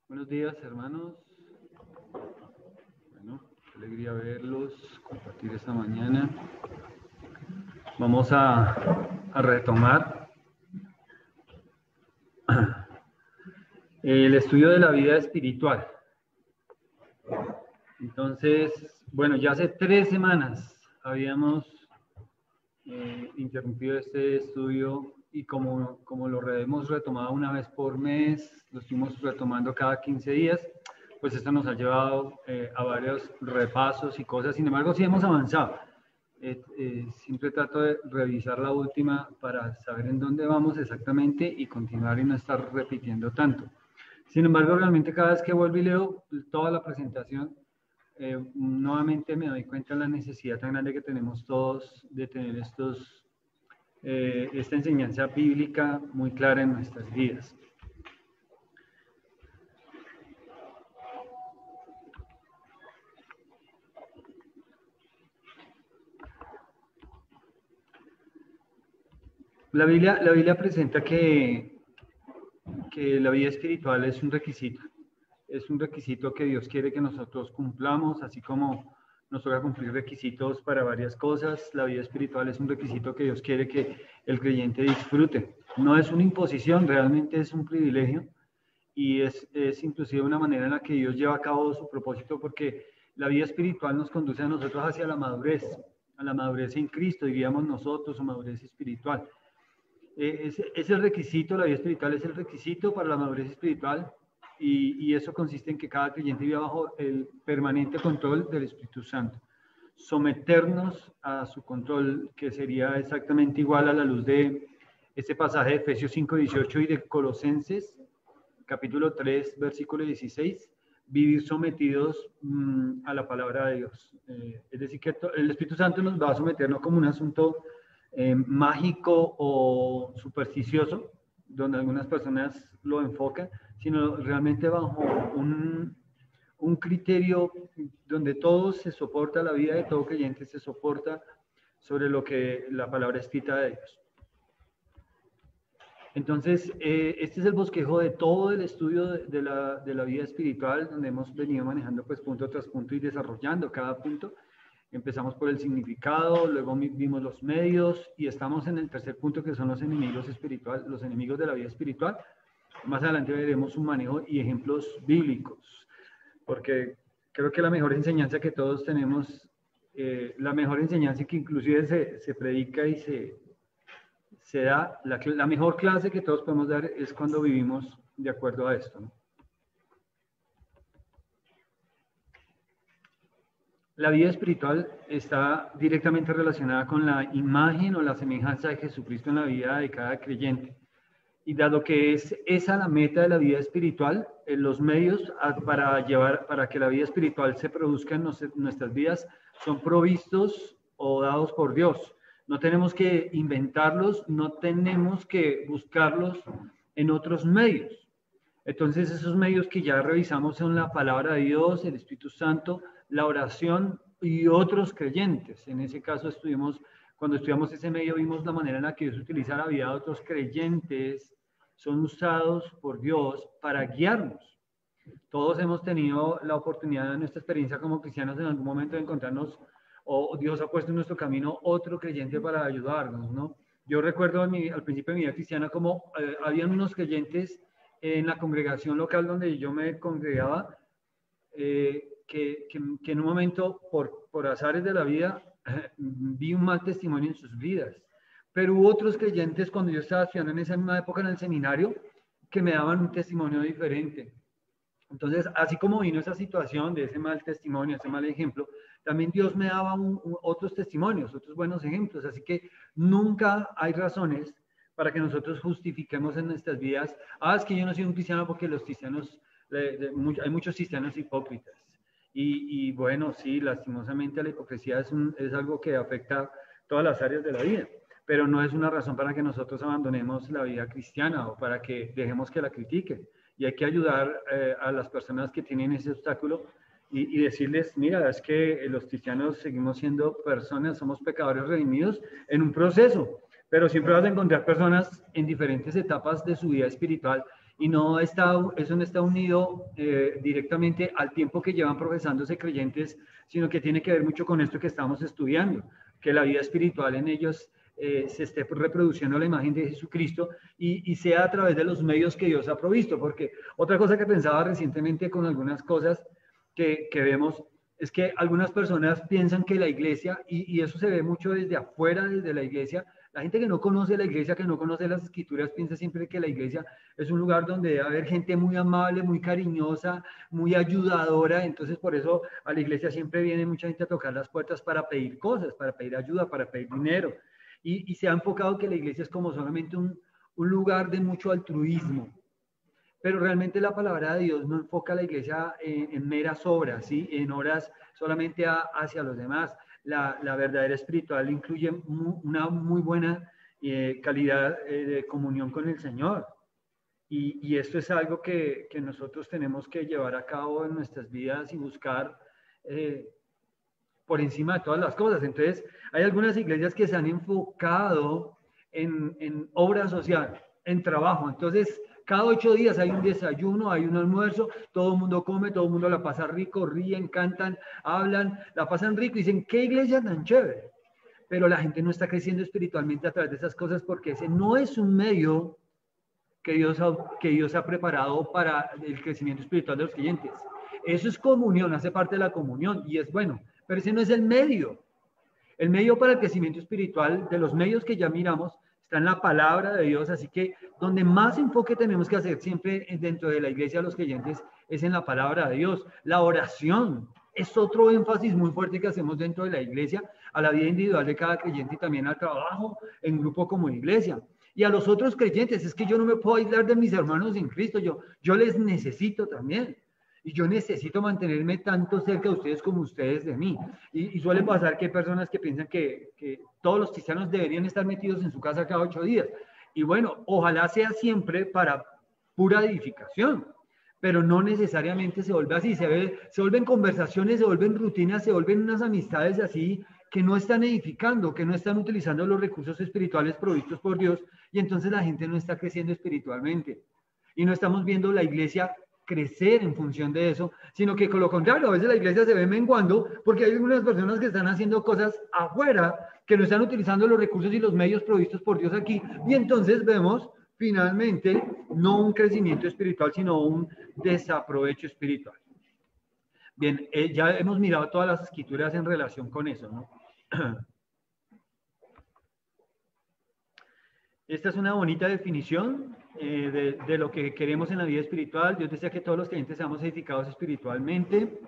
Buenos días, hermanos. Bueno, qué alegría verlos, compartir esta mañana. Vamos a retomar el estudio de la vida espiritual. Entonces, bueno, ya hace 3 semanas habíamos interrumpido este estudio y como lo hemos retomado una vez por mes, lo estuvimos retomando cada 15 días, pues esto nos ha llevado a varios repasos y cosas. Sin embargo, sí hemos avanzado. Siempre trato de revisar la última para saber en dónde vamos exactamente y continuar y no estar repitiendo tanto. Sin embargo, realmente cada vez que vuelvo y leo toda la presentación, nuevamente me doy cuenta de la necesidad tan grande que tenemos todos de tener esta enseñanza bíblica muy clara en nuestras vidas. La Biblia presenta que la vida espiritual es un requisito. Es un requisito que Dios quiere que nosotros cumplamos, así como nos toca cumplir requisitos para varias cosas. La vida espiritual es un requisito que Dios quiere que el creyente disfrute. No es una imposición, realmente es un privilegio y es inclusive una manera en la que Dios lleva a cabo su propósito, porque la vida espiritual nos conduce a nosotros hacia la madurez en Cristo, diríamos nosotros, o madurez espiritual. Es el requisito, la vida espiritual es el requisito para la madurez espiritual, y eso consiste en que cada creyente viva bajo el permanente control del Espíritu Santo. Someternos a su control, que sería exactamente igual a la luz de este pasaje de Efesios 5:18 y de Colosenses, capítulo 3, versículo 16, vivir sometidos a la palabra de Dios. Es decir, que el Espíritu Santo nos va a someter no como un asunto mágico o supersticioso, donde algunas personas lo enfocan, sino realmente bajo un criterio donde todo se soporta, la vida de todo creyente se soporta sobre lo que la palabra escrita de Dios. Entonces, este es el bosquejo de todo el estudio de la vida espiritual, donde hemos venido manejando pues punto tras punto y desarrollando cada punto. Empezamos por el significado, luego vimos los medios y estamos en el tercer punto, que son los enemigos espirituales, los enemigos de la vida espiritual. Más adelante veremos un manejo y ejemplos bíblicos, porque creo que la mejor enseñanza que todos tenemos, la mejor enseñanza que inclusive se predica y se da, la mejor clase que todos podemos dar es cuando vivimos de acuerdo a esto, ¿no? La vida espiritual está directamente relacionada con la imagen o la semejanza de Jesucristo en la vida de cada creyente. Y dado que es esa la meta de la vida espiritual, los medios para que la vida espiritual se produzca en nuestras vidas son provistos o dados por Dios. No tenemos que inventarlos, no tenemos que buscarlos en otros medios. Entonces, esos medios que ya revisamos son la palabra de Dios, el Espíritu Santo, la oración y otros creyentes. En ese caso cuando estudiamos ese medio, vimos la manera en la que Dios utiliza la vida de otros creyentes, son usados por Dios para guiarnos. Todos hemos tenido la oportunidad en nuestra experiencia como cristianos en algún momento de encontrarnos, o Dios ha puesto en nuestro camino otro creyente para ayudarnos, ¿no? Yo recuerdo al principio de mi vida cristiana como habían unos creyentes en la congregación local donde yo me congregaba, que en un momento, por azares de la vida, vi un mal testimonio en sus vidas. Pero hubo otros creyentes cuando yo estaba estudiando en esa misma época en el seminario que me daban un testimonio diferente. Entonces, así como vino esa situación de ese mal testimonio, ese mal ejemplo, también Dios me daba otros testimonios, otros buenos ejemplos. Así que nunca hay razones para que nosotros justifiquemos en nuestras vidas, es que yo no soy un cristiano porque los cristianos, hay muchos cristianos hipócritas. Y bueno, sí, lastimosamente la hipocresía es algo que afecta todas las áreas de la vida, pero no es una razón para que nosotros abandonemos la vida cristiana o para que dejemos que la critiquen. y hay que ayudar a las personas que tienen ese obstáculo y decirles, mira, es que los cristianos seguimos siendo personas, somos pecadores redimidos en un proceso, pero siempre vas a encontrar personas en diferentes etapas de su vida espiritual y eso no está unido directamente al tiempo que llevan profesándose creyentes, sino que tiene que ver mucho con esto que estamos estudiando, que la vida espiritual en ellos se esté reproduciendo la imagen de Jesucristo y sea a través de los medios que Dios ha provisto, porque otra cosa que pensaba recientemente con algunas cosas que vemos es que algunas personas piensan que la iglesia, y eso se ve mucho desde afuera, desde la iglesia, la gente que no conoce la iglesia, que no conoce las escrituras, piensa siempre que la iglesia es un lugar donde debe haber gente muy amable, muy cariñosa, muy ayudadora. Entonces por eso a la iglesia siempre viene mucha gente a tocar las puertas para pedir cosas, para pedir ayuda, para pedir dinero. Y se ha enfocado que la iglesia es como solamente un lugar de mucho altruismo. Pero realmente la palabra de Dios no enfoca a la iglesia en meras obras, ¿sí? En obras solamente hacia los demás. La verdadera espiritual incluye una muy buena calidad de comunión con el Señor. Y esto es algo que nosotros tenemos que llevar a cabo en nuestras vidas y buscar por encima de todas las cosas. Entonces, hay algunas iglesias que se han enfocado en obra social, en trabajo. Entonces, cada 8 días hay un desayuno, hay un almuerzo, todo el mundo come, todo el mundo la pasa rico, ríen, cantan, hablan, la pasan rico y dicen, ¿qué iglesia tan chévere? Pero la gente no está creciendo espiritualmente a través de esas cosas porque ese no es un medio que Dios ha preparado para el crecimiento espiritual de los creyentes. Eso es comunión, hace parte de la comunión y es bueno, pero ese no es el medio. El medio para el crecimiento espiritual, de los medios que ya miramos, está en la palabra de Dios, así que donde más enfoque tenemos que hacer siempre dentro de la iglesia de los creyentes es en la palabra de Dios. La oración es otro énfasis muy fuerte que hacemos dentro de la iglesia, a la vida individual de cada creyente y también al trabajo en grupo como iglesia. Y a los otros creyentes, es que yo no me puedo aislar de mis hermanos en Cristo, yo les necesito también. Y yo necesito mantenerme tanto cerca de ustedes como ustedes de mí. Y suele pasar que hay personas que piensan que todos los cristianos deberían estar metidos en su casa cada 8 días. Y bueno, ojalá sea siempre para pura edificación, pero no necesariamente se vuelve así. Se vuelven conversaciones, se vuelven rutinas, se vuelven unas amistades así que no están edificando, que no están utilizando los recursos espirituales provistos por Dios, y entonces la gente no está creciendo espiritualmente. Y no estamos viendo la iglesia crecer en función de eso, sino que con lo contrario, a veces la iglesia se ve menguando porque hay algunas personas que están haciendo cosas afuera, que no están utilizando los recursos y los medios provistos por Dios aquí, y entonces vemos finalmente no un crecimiento espiritual, sino un desaprovecho espiritual. Bien, ya hemos mirado todas las escrituras en relación con eso, ¿no? Esta es una bonita definición de lo que queremos en la vida espiritual. Dios desea que todos los creyentes seamos edificados espiritualmente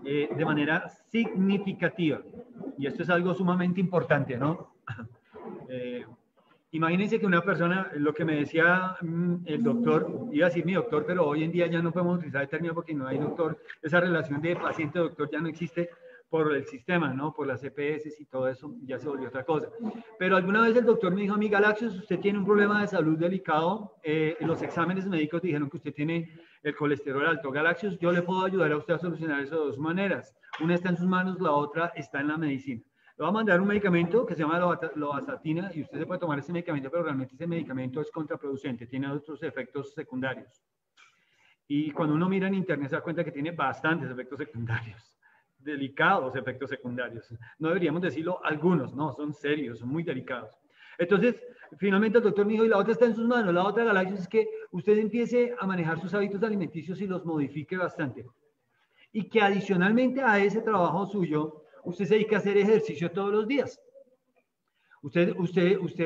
de manera significativa. Y esto es algo sumamente importante, ¿no? Imagínense que una persona, lo que me decía el doctor, iba a decir mi doctor, pero hoy en día ya no podemos utilizar el término porque no hay doctor. Esa relación de paciente-doctor ya no existe por el sistema, ¿no? Por las EPS y todo eso, ya se volvió otra cosa. Pero alguna vez el doctor me dijo a mí, Galaxios, usted tiene un problema de salud delicado, los exámenes médicos dijeron que usted tiene el colesterol alto. Galaxios, yo le puedo ayudar a usted a solucionar eso de 2 maneras. Una está en sus manos, la otra está en la medicina. Le va a mandar un medicamento que se llama lovastatina y usted se puede tomar ese medicamento, pero realmente ese medicamento es contraproducente, tiene otros efectos secundarios. Y cuando uno mira en internet se da cuenta que tiene bastantes efectos secundarios. Delicados efectos secundarios. No deberíamos decirlo algunos, no, son serios, son muy delicados. Entonces, finalmente el doctor me dijo, y la otra está en sus manos, la otra, Galaxios, es que usted empiece a manejar sus hábitos alimenticios y los modifique bastante. Y que adicionalmente a ese trabajo suyo, usted se dedica a hacer ejercicio todos los días. Usted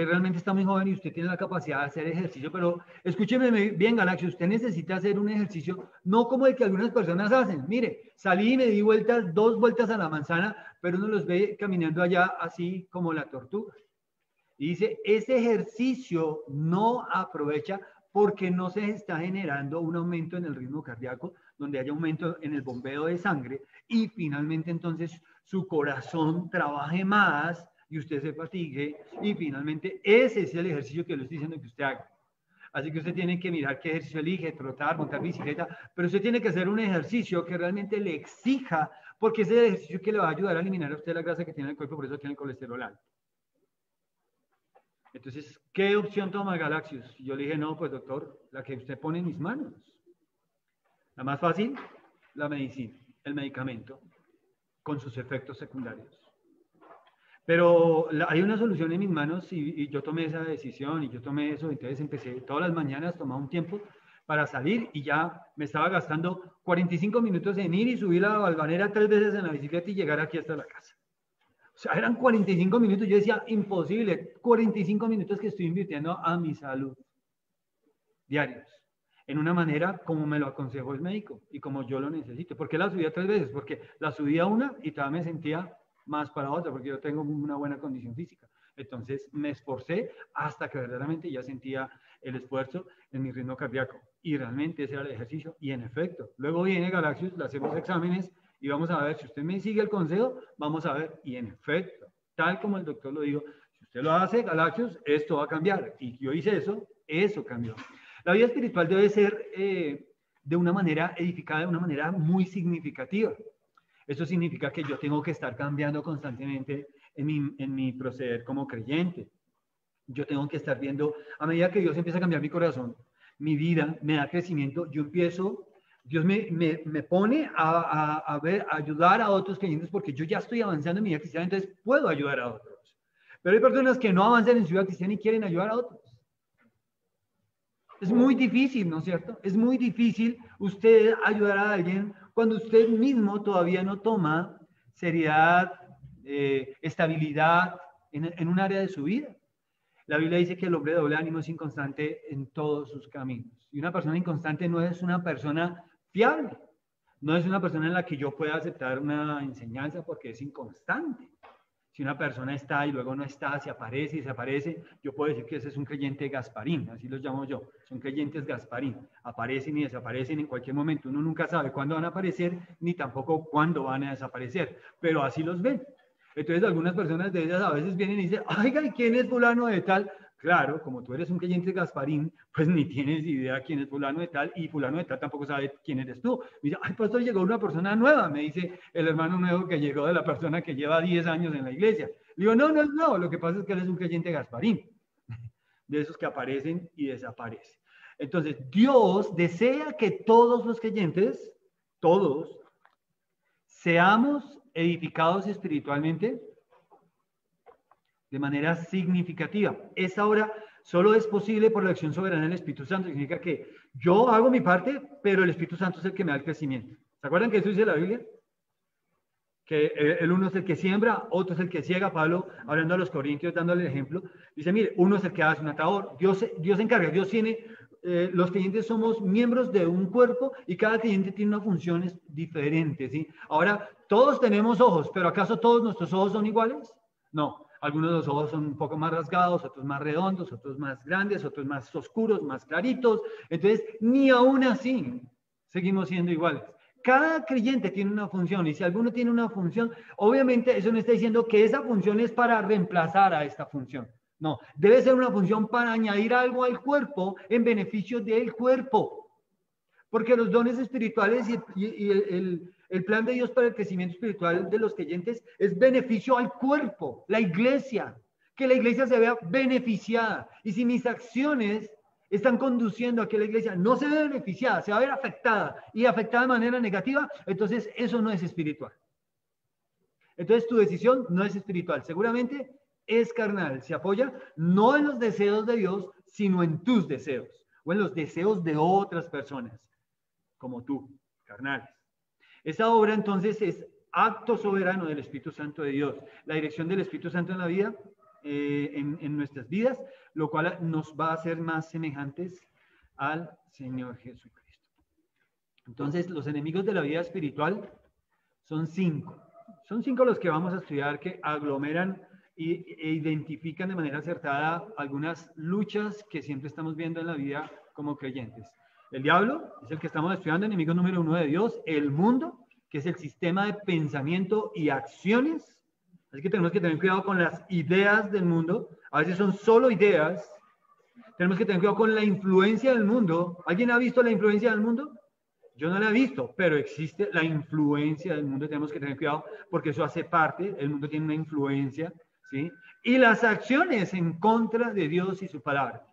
realmente está muy joven y usted tiene la capacidad de hacer ejercicio, pero escúcheme bien, Galaxia, usted necesita hacer un ejercicio no como el que algunas personas hacen. Mire, salí y me di vueltas, 2 vueltas a la manzana, pero uno los ve caminando allá así como la tortuga. Y dice, ese ejercicio no aprovecha porque no se está generando un aumento en el ritmo cardíaco, donde haya aumento en el bombeo de sangre y finalmente entonces su corazón trabaje más y usted se fatigue y finalmente ese es el ejercicio que le estoy diciendo que usted haga. Así que usted tiene que mirar qué ejercicio elige, trotar, montar bicicleta, pero usted tiene que hacer un ejercicio que realmente le exija, porque es el ejercicio que le va a ayudar a eliminar a usted la grasa que tiene en el cuerpo, por eso tiene el colesterol alto. Entonces, ¿qué opción toma Galaxius? Yo le dije, no, pues doctor, la que usted pone en mis manos. La más fácil, la medicina, el medicamento, con sus efectos secundarios. Pero hay una solución en mis manos y yo tomé esa decisión y yo tomé eso. Entonces empecé todas las mañanas, tomaba un tiempo para salir y ya me estaba gastando 45 minutos en ir y subir la Valvanera 3 veces en la bicicleta y llegar aquí hasta la casa. O sea, eran 45 minutos. Yo decía, imposible, 45 minutos que estoy invirtiendo a mi salud diarios. En una manera como me lo aconsejó el médico y como yo lo necesito. ¿Por qué la subía 3 veces? Porque la subía una y todavía me sentía más para otra, porque yo tengo una buena condición física. Entonces me esforcé hasta que verdaderamente ya sentía el esfuerzo en mi ritmo cardíaco. Y realmente ese era el ejercicio. Y en efecto, luego viene Galaxius, le hacemos exámenes y vamos a ver, si usted me sigue el consejo, vamos a ver. Y en efecto, tal como el doctor lo dijo, si usted lo hace, Galaxius, esto va a cambiar. Y yo hice eso cambió. La vida espiritual debe ser de una manera edificada, de una manera muy significativa. Eso significa que yo tengo que estar cambiando constantemente en mi proceder como creyente. Yo tengo que estar viendo, a medida que Dios empieza a cambiar mi corazón, mi vida, me da crecimiento, yo empiezo, Dios me pone a ayudar a otros creyentes porque yo ya estoy avanzando en mi vida cristiana, entonces puedo ayudar a otros. Pero hay personas que no avanzan en su vida cristiana y quieren ayudar a otros. Es muy difícil, ¿no es cierto? Es muy difícil usted ayudar a alguien cuando usted mismo todavía no toma seriedad, estabilidad en un área de su vida. La Biblia dice que el hombre de doble ánimo es inconstante en todos sus caminos. Y una persona inconstante no es una persona fiable. No es una persona en la que yo pueda aceptar una enseñanza porque es inconstante. Si una persona está y luego no está, se aparece y se aparece, yo puedo decir que ese es un creyente Gasparín, así los llamo yo. Son creyentes Gasparín, aparecen y desaparecen en cualquier momento. Uno nunca sabe cuándo van a aparecer, ni tampoco cuándo van a desaparecer, pero así los ven. Entonces algunas personas de ellas a veces vienen y dicen, oiga, ¿y quién es fulano de tal? Claro, como tú eres un creyente Gasparín, pues ni tienes idea quién es fulano de tal, y fulano de tal tampoco sabe quién eres tú. Me dice, ay, pastor, llegó una persona nueva, me dice el hermano nuevo que llegó de la persona que lleva 10 años en la iglesia. Le digo, no, lo que pasa es que él es un creyente Gasparín, de esos que aparecen y desaparecen. Entonces, Dios desea que todos los creyentes, todos, seamos edificados espiritualmente de manera significativa. Esa obra solo es posible por la acción soberana del Espíritu Santo. Significa que yo hago mi parte, pero el Espíritu Santo es el que me da el crecimiento. ¿Se acuerdan que eso dice la Biblia? Que el uno es el que siembra, otro es el que ciega. Pablo, hablando a los corintios, dándole el ejemplo, dice, mire, uno es el que hace un atador. Dios se encarga, Dios tiene, los creyentes somos miembros de un cuerpo y cada creyente tiene unas funciones diferentes, ¿sí? Ahora, todos tenemos ojos, pero ¿acaso todos nuestros ojos son iguales? No. Algunos de los ojos son un poco más rasgados, otros más redondos, otros más grandes, otros más oscuros, más claritos. Entonces, ni aún así seguimos siendo iguales. Cada creyente tiene una función y si alguno tiene una función, obviamente eso no está diciendo que esa función es para reemplazar a esta función. No, debe ser una función para añadir algo al cuerpo en beneficio del cuerpo. Porque los dones espirituales y el plan de Dios para el crecimiento espiritual de los creyentes es beneficio al cuerpo, la iglesia, que la iglesia se vea beneficiada. Y si mis acciones están conduciendo a que la iglesia no se vea beneficiada, se va a ver afectada y afectada de manera negativa, entonces eso no es espiritual. Entonces tu decisión no es espiritual, seguramente es carnal, se apoya no en los deseos de Dios, sino en tus deseos o en los deseos de otras personas, como tú, carnales. Esa obra entonces es acto soberano del Espíritu Santo de Dios, la dirección del Espíritu Santo en la vida, en nuestras vidas, lo cual nos va a hacer más semejantes al Señor Jesucristo. Entonces, los enemigos de la vida espiritual son 5. Son 5 los que vamos a estudiar que aglomeran e identifican de manera acertada algunas luchas que siempre estamos viendo en la vida como creyentes. El diablo es el que estamos estudiando, enemigo número 1 de Dios. El mundo, que es el sistema de pensamiento y acciones. Así que tenemos que tener cuidado con las ideas del mundo. A veces son solo ideas Tenemos que tener cuidado con la influencia del mundo. ¿Alguien ha visto la influencia del mundo? Yo no la he visto, pero existe la influencia del mundo. Tenemos que tener cuidado porque eso hace parte. El mundo tiene una influencia, ¿sí? Y las acciones en contra de Dios y su palabra.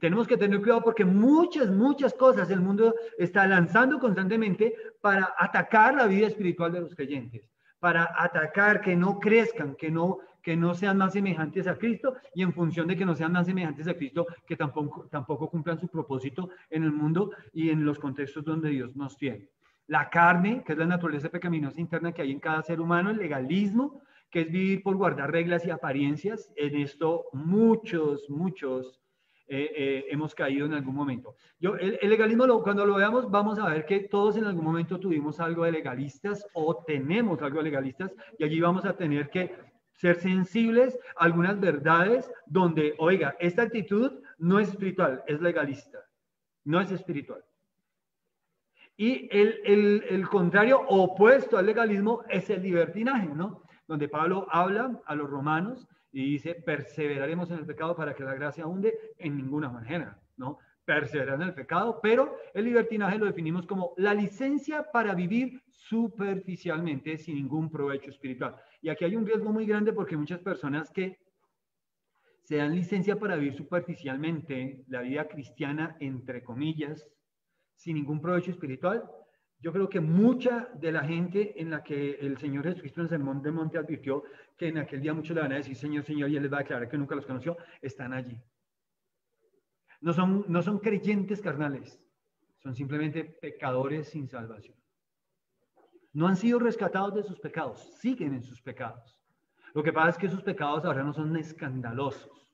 Tenemos que tener cuidado porque muchas cosas el mundo está lanzando constantemente para atacar la vida espiritual de los creyentes, para atacar que no crezcan, que no sean más semejantes a Cristo, y en función de que no sean más semejantes a Cristo, que tampoco cumplan su propósito en el mundo y en los contextos donde Dios nos tiene. La carne, que es la naturaleza pecaminosa interna que hay en cada ser humano, el legalismo, que es vivir por guardar reglas y apariencias. En esto muchos hemos caído en algún momento. El legalismo, cuando lo veamos, vamos a ver que todos en algún momento tuvimos algo de legalistas o tenemos algo de legalistas, y allí vamos a tener que ser sensibles a algunas verdades donde, oiga, esta actitud no es espiritual, es legalista, no es espiritual. Y el contrario opuesto al legalismo es el libertinaje, ¿no? Donde Pablo habla a los romanos y dice, perseveraremos en el pecado para que la gracia abunde. En ninguna manera, ¿no? Perseverar en el pecado, pero el libertinaje lo definimos como la licencia para vivir superficialmente sin ningún provecho espiritual. Y aquí hay un riesgo muy grande porque muchas personas que se dan licencia para vivir superficialmente la vida cristiana, entre comillas, sin ningún provecho espiritual, yo creo que mucha de la gente en la que el Señor Jesucristo en el Sermón del Monte advirtió que en aquel día muchos le van a decir Señor, Señor, y Él les va a declarar que nunca los conoció, están allí. No son creyentes carnales, son simplemente pecadores sin salvación. No han sido rescatados de sus pecados, siguen en sus pecados. Lo que pasa es que sus pecados ahora no son escandalosos,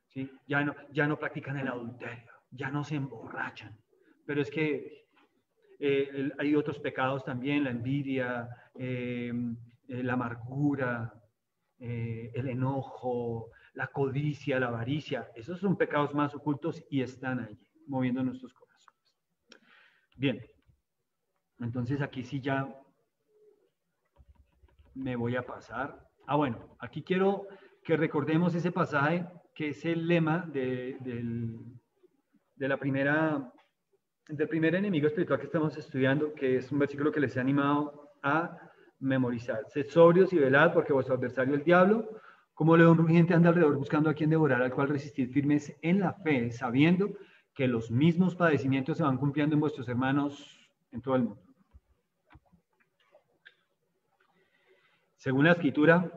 ¿sí? Ya no practican el adulterio, ya no se emborrachan, pero es que hay otros pecados también, la envidia, la amargura, el enojo, la codicia, la avaricia. Esos son pecados más ocultos y están allí, moviendo nuestros corazones. Bien, entonces aquí sí ya me voy a pasar. Bueno, aquí quiero que recordemos ese pasaje que es el lema del primer enemigo espiritual que estamos estudiando, que es un versículo que les he animado a memorizar. Sed sobrios y velad, porque vuestro adversario el diablo, como león rugiente anda alrededor buscando a quien devorar, al cual resistir firmes en la fe, sabiendo que los mismos padecimientos se van cumpliendo en vuestros hermanos en todo el mundo. Según la Escritura,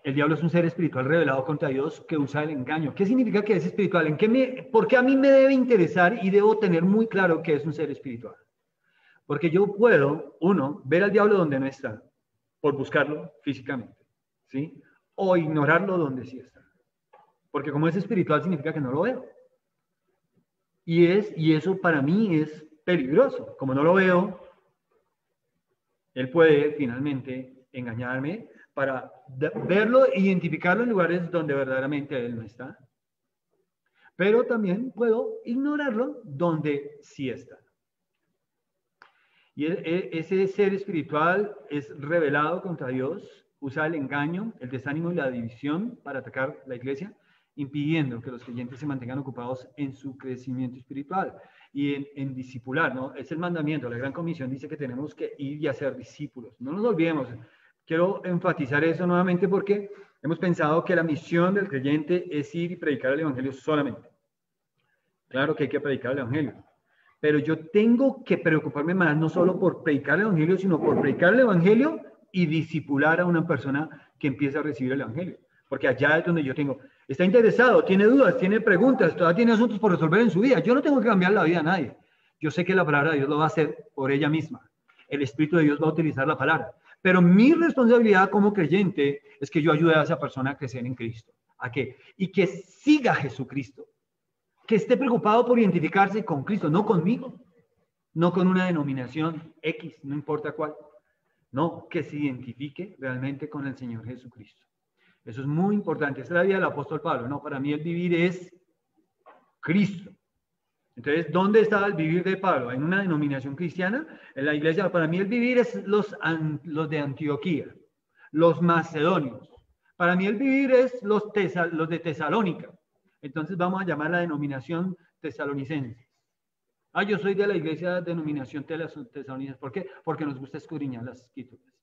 el diablo es un ser espiritual revelado contra Dios que usa el engaño. ¿Qué significa que es espiritual? ¿Por qué a mí me debe interesar y debo tener muy claro que es un ser espiritual? Porque yo puedo, ver al diablo donde no está, por buscarlo físicamente, ¿sí? O ignorarlo donde sí está. Porque como es espiritual significa que no lo veo. Y eso para mí es peligroso. Como no lo veo, él puede finalmente engañarme para verlo e identificarlo en lugares donde verdaderamente él no está. Pero también puedo ignorarlo donde sí está. Y ese ser espiritual es revelado contra Dios, usa el engaño, el desánimo y la división para atacar la iglesia, impidiendo que los creyentes se mantengan ocupados en su crecimiento espiritual y en discipular, ¿no? Es el mandamiento, la gran comisión dice que tenemos que ir y hacer discípulos. No nos olvidemos. Quiero enfatizar eso nuevamente porque hemos pensado que la misión del creyente es ir y predicar el evangelio solamente. Claro que hay que predicar el evangelio, pero yo tengo que preocuparme más no solo por predicar el evangelio, sino por predicar el evangelio y discipular a una persona que empieza a recibir el evangelio. Porque allá es donde yo está interesado, tiene dudas, tiene preguntas, todavía tiene asuntos por resolver en su vida. Yo no tengo que cambiar la vida a nadie. Yo sé que la palabra de Dios lo va a hacer por ella misma. El Espíritu de Dios va a utilizar la palabra. Pero mi responsabilidad como creyente es que yo ayude a esa persona a crecer en Cristo. ¿A qué? Y que siga a Jesucristo. Que esté preocupado por identificarse con Cristo, no conmigo. No con una denominación X, no importa cuál. No, que se identifique realmente con el Señor Jesucristo. Eso es muy importante. Esa es la vida del apóstol Pablo. No, para mí el vivir es Cristo. Entonces, ¿dónde estaba el vivir de Pablo? En una denominación cristiana, en la iglesia. Para mí el vivir es los de Antioquía, los macedonios. Para mí el vivir es los de Tesalónica, Entonces vamos a llamar la denominación tesalonicenses. Ah, yo soy de la iglesia de denominación tesalonicenses. ¿Por qué? Porque nos gusta escudriñar las escrituras.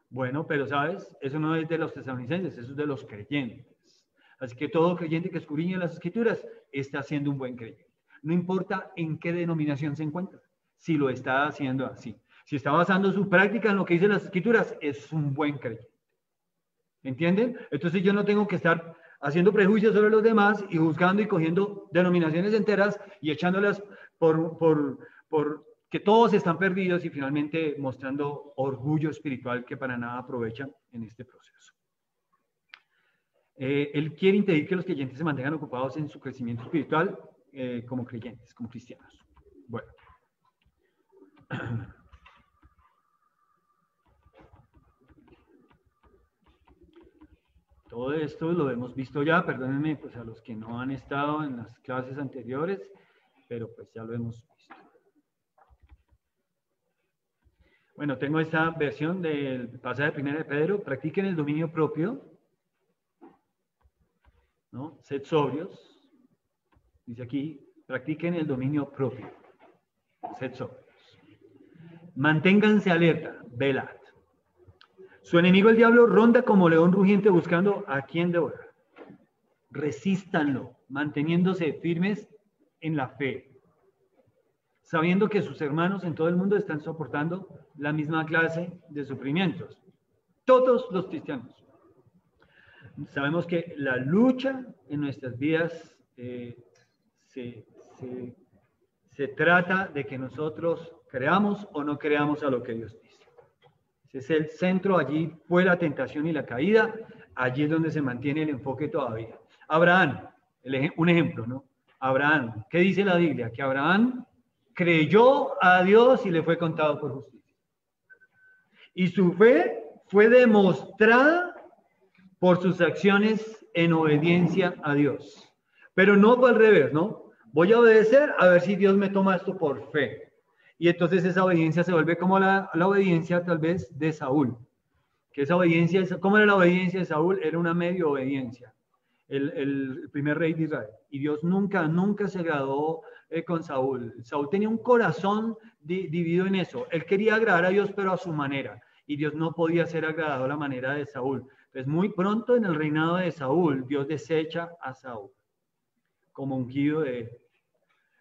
Bueno, pero ¿sabes? Eso no es de los tesalonicenses, eso es de los creyentes. Así que todo creyente que escudriña las escrituras está siendo un buen creyente. No importa en qué denominación se encuentra, si lo está haciendo así. Si está basando su práctica en lo que dicen las escrituras, es un buen creyente. ¿Entienden? Entonces yo no tengo que estar haciendo prejuicios sobre los demás y juzgando y cogiendo denominaciones enteras y echándolas por que todos están perdidos y finalmente mostrando orgullo espiritual que para nada aprovechan en este proceso. Él quiere impedir que los creyentes se mantengan ocupados en su crecimiento espiritual como creyentes, como cristianos. Bueno. Todo esto lo hemos visto ya, perdónenme pues a los que no han estado en las clases anteriores, pero pues ya lo hemos visto. Bueno, tengo esta versión del pasaje de 1 de Pedro. Practiquen el dominio propio, ¿no? Sed sobrios. Dice aquí, practiquen el dominio propio. Sed sobrios. Manténganse alerta, velad. Su enemigo el diablo ronda como león rugiente buscando a quien devorar. Resístanlo, manteniéndose firmes en la fe, sabiendo que sus hermanos en todo el mundo están soportando la misma clase de sufrimientos. Todos los cristianos. Sabemos que la lucha en nuestras vidas se trata de que nosotros creamos o no creamos a lo que Dios dice. Ese es el centro, allí fue la tentación y la caída, allí es donde se mantiene el enfoque todavía. Abraham, un ejemplo, ¿no? Abraham, ¿qué dice la Biblia? Que Abraham creyó a Dios y le fue contado por justicia. Y su fe fue demostrada por sus acciones en obediencia a Dios. Pero no fue al revés, ¿no? Voy a obedecer a ver si Dios me toma esto por fe. Y entonces esa obediencia se vuelve como la obediencia tal vez de Saúl. Que esa obediencia, ¿cómo era la obediencia de Saúl? Era una medio obediencia. El primer rey de Israel. Y Dios nunca se agradó con Saúl. Saúl tenía un corazón dividido en eso. Él quería agradar a Dios, pero a su manera. Y Dios no podía ser agradado a la manera de Saúl. Entonces, muy pronto en el reinado de Saúl, Dios desecha a Saúl como ungido de él.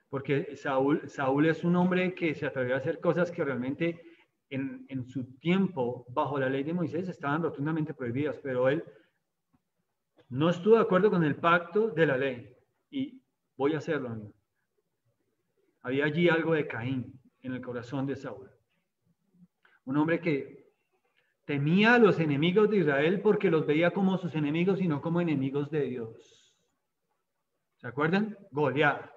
Porque Saúl es un hombre que se atrevió a hacer cosas que realmente en su tiempo, bajo la ley de Moisés, estaban rotundamente prohibidas, pero él no estuvo de acuerdo con el pacto de la ley y voy a hacerlo, amigo. Había allí algo de Caín en el corazón de Saúl. Un hombre que temía a los enemigos de Israel porque los veía como sus enemigos y no como enemigos de Dios. ¿Se acuerdan? Goliat.